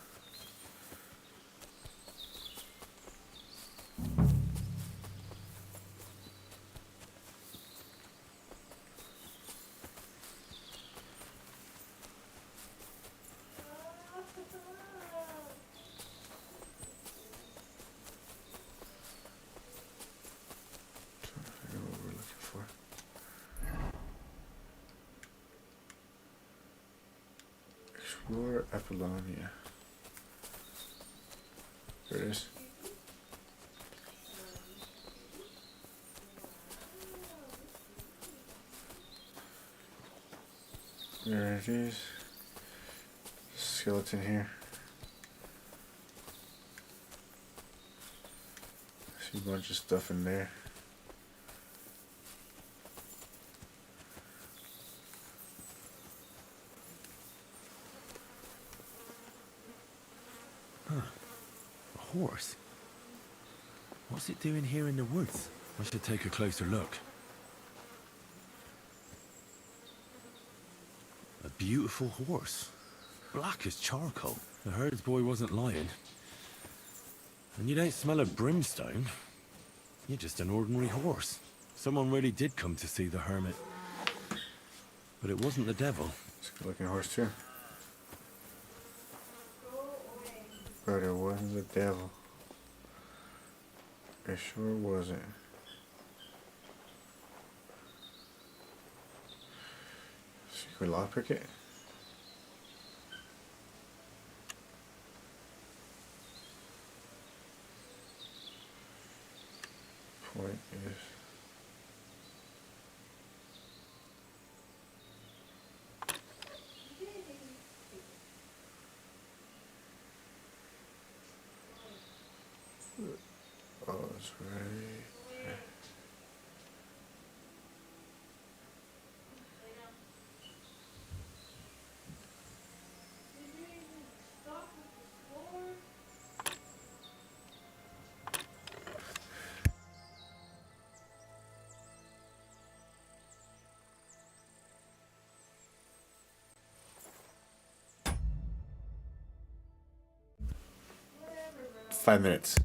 Explore Apollonia. There it is. There it is. Skeleton here. See a bunch of stuff in there. Huh. A horse? What's it doing here in the woods? I should take a closer look. beautiful horse. Black as charcoal. The herds boy wasn't lying. And you don't smell of brimstone. You're just an ordinary horse. Someone really did come to see the hermit. But it wasn't the devil. It's a good looking horse too. But it wasn't the devil. It sure wasn't. So can we lockpick it? Point is... Oh, that's right. Five minutes.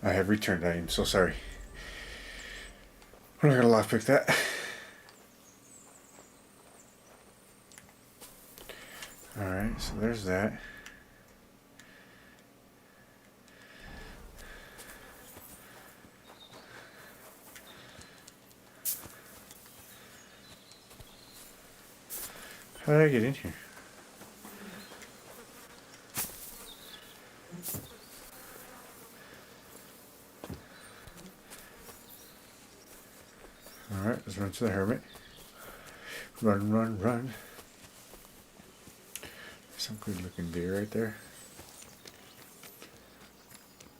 I have returned. I am so sorry. We're not gonna lockpick that. Alright, so there's that. How did I get in here? Alright, let's run to the hermit. Run, run, run. Some good looking deer right there.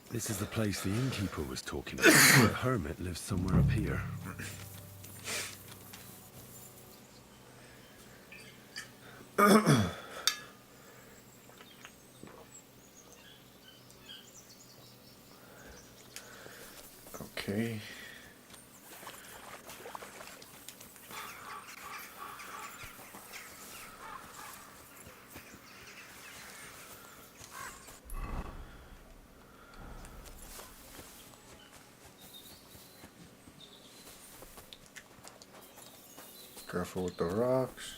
This is the place the innkeeper was talking about. The hermit lives somewhere up here. Okay. Careful with the rocks.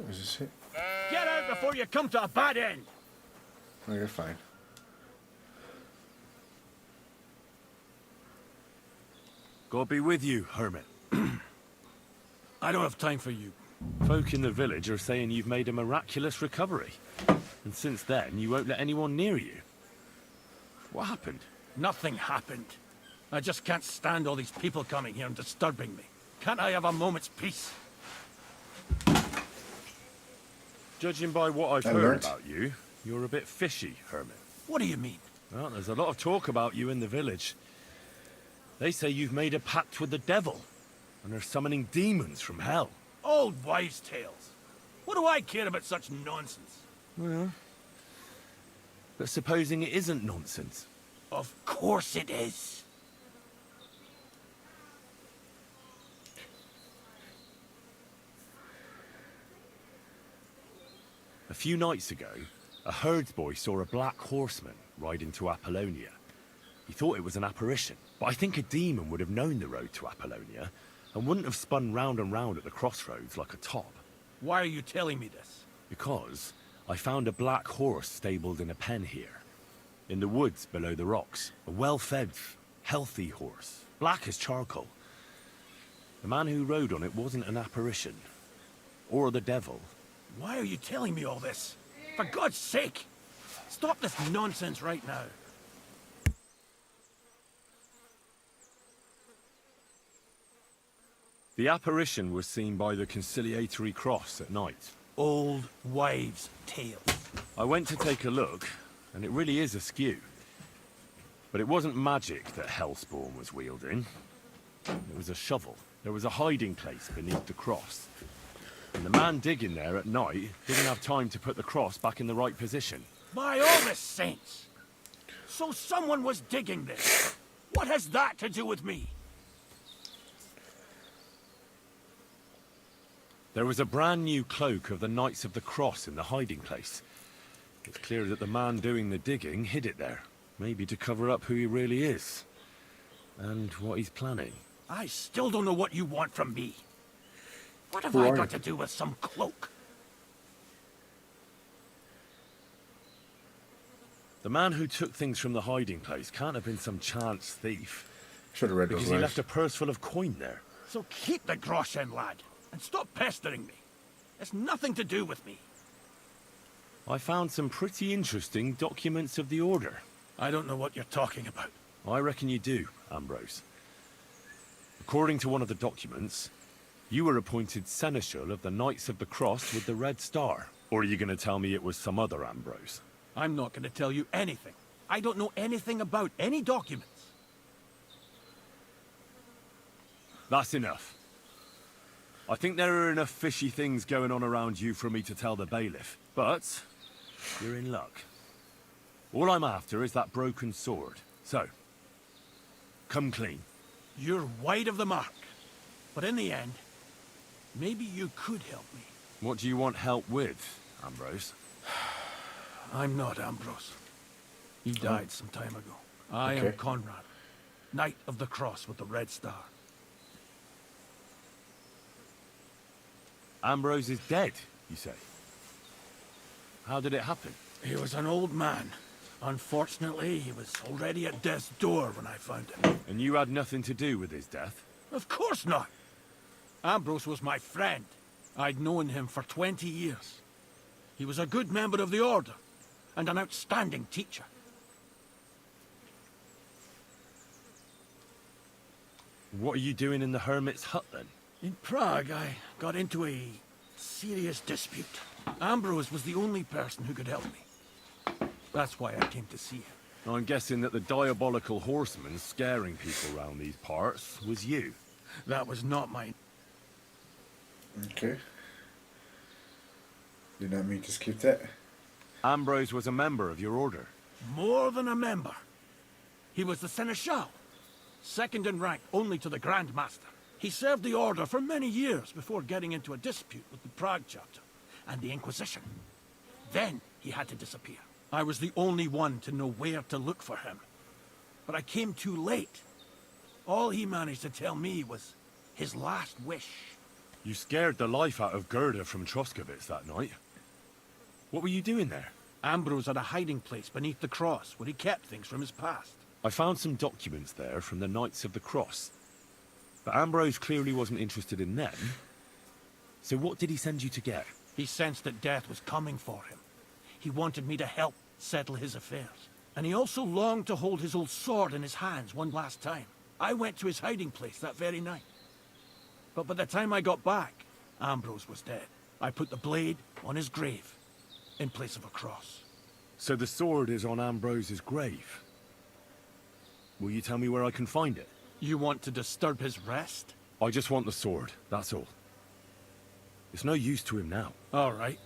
Is this it? Get out before you come to a bad end! Oh, you're fine. God be with you, hermit. I don't have time for you. Folk in the village are saying you've made a miraculous recovery. And since then, you won't let anyone near you. What happened? Nothing happened. I just can't stand all these people coming here and disturbing me. Can't I have a moment's peace? Judging by what I've heard about you, you're a bit fishy, hermit. What do you mean? Well, there's a lot of talk about you in the village. They say you've made a pact with the devil, and are summoning demons from hell. Old wives' tales. What do I care about such nonsense? Well, but supposing it isn't nonsense? Of course it is. A few nights ago, a herdsboy saw a black horseman ride into Apollonia. He thought it was an apparition, but I think a demon would have known the road to Apollonia and wouldn't have spun round and round at the crossroads like a top. Why are you telling me this? Because I found a black horse stabled in a pen here. In the woods below the rocks. A well-fed, healthy horse. Black as charcoal. The man who rode on it wasn't an apparition. Or the devil. Why are you telling me all this? For God's sake! Stop this nonsense right now. The apparition was seen by the conciliatory cross at night. Old wives' tales. I went to take a look, and it really is askew. But it wasn't magic that Hellspawn was wielding. It was a shovel. There was a hiding place beneath the cross. And the man digging there at night didn't have time to put the cross back in the right position. By all the saints! So someone was digging this. What has that to do with me? There was a brand new cloak of the Knights of the Cross in the hiding place. It's clear that the man doing the digging hid it there. Maybe to cover up who he really is. And what he's planning. I still don't know what you want from me. What have Who I are got you? to do with some cloak? The man who took things from the hiding place can't have been some chance thief. Should have read those Because he lines. left a purse full of coin there. So keep the groschen, lad, and stop pestering me. It's nothing to do with me. I found some pretty interesting documents of the Order. I don't know what you're talking about. I reckon you do, Ambrose. According to one of the documents, you were appointed Seneschal of the Knights of the Cross with the Red Star. Or are you going to tell me it was some other Ambrose? I'm not going to tell you anything. I don't know anything about any documents. That's enough. I think there are enough fishy things going on around you for me to tell the bailiff. But you're in luck. All I'm after is that broken sword. So, come clean. You're wide of the mark. But in the end, maybe you could help me. What do you want help with, Ambrose? I'm not Ambrose. He died some time ago. I am Okay. Conrad. Knight of the Cross with the Red Star. Ambrose is dead, you say? How did it happen? He was an old man. Unfortunately, he was already at death's door when I found him. And you had nothing to do with his death? Of course not. Ambrose was my friend. I'd known him for 20 years. He was a good member of the Order, and an outstanding teacher. What are you doing in the hermit's hut, then? In Prague, I got into a serious dispute. Ambrose was the only person who could help me. That's why I came to see him. I'm guessing that the diabolical horseman scaring people around these parts was you. That was not my... Okay. Did not mean to skip that. Ambrose was a member of your order. More than a member. He was the Seneschal, second in rank only to the Grand Master. He served the Order for many years before getting into a dispute with the Prague chapter and the Inquisition. Then he had to disappear. I was the only one to know where to look for him. But I came too late. All he managed to tell me was his last wish. You scared the life out of Gerda from Troskovitz that night. What were you doing there? Ambrose had a hiding place beneath the cross where he kept things from his past. I found some documents there from the Knights of the Cross. But Ambrose clearly wasn't interested in them. So what did he send you to get? He sensed that death was coming for him. He wanted me to help settle his affairs. And he also longed to hold his old sword in his hands one last time. I went to his hiding place that very night. But by the time I got back, Ambrose was dead. I put the blade on his grave, in place of a cross. So the sword is on Ambrose's grave? Will you tell me where I can find it? You want to disturb his rest? I just want the sword, that's all. It's no use to him now. All right.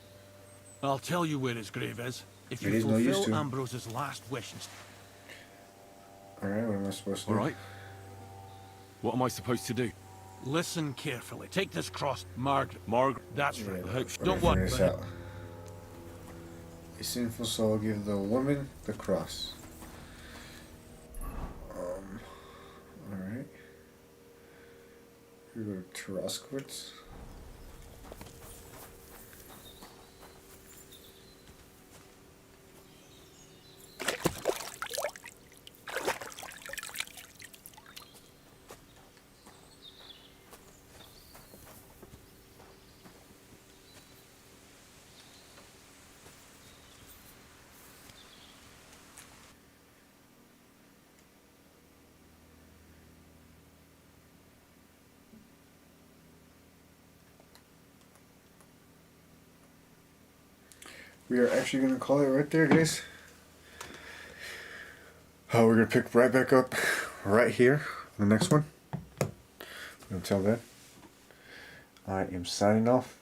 I'll tell you where his grave is. If It you is no use fulfill to him. Ambrose's last wish. Alright, what am I supposed to do? Alright. What am I supposed to do? Listen carefully. Take this cross, Margaret. Margaret? That's right. Yeah, Don't figure worry. this out. A sinful soul give the woman the cross. Alright. We go to Troskowitz. We are actually going to call it right there, guys. We're going to pick right back up right here, the next one. Until then, I am signing off.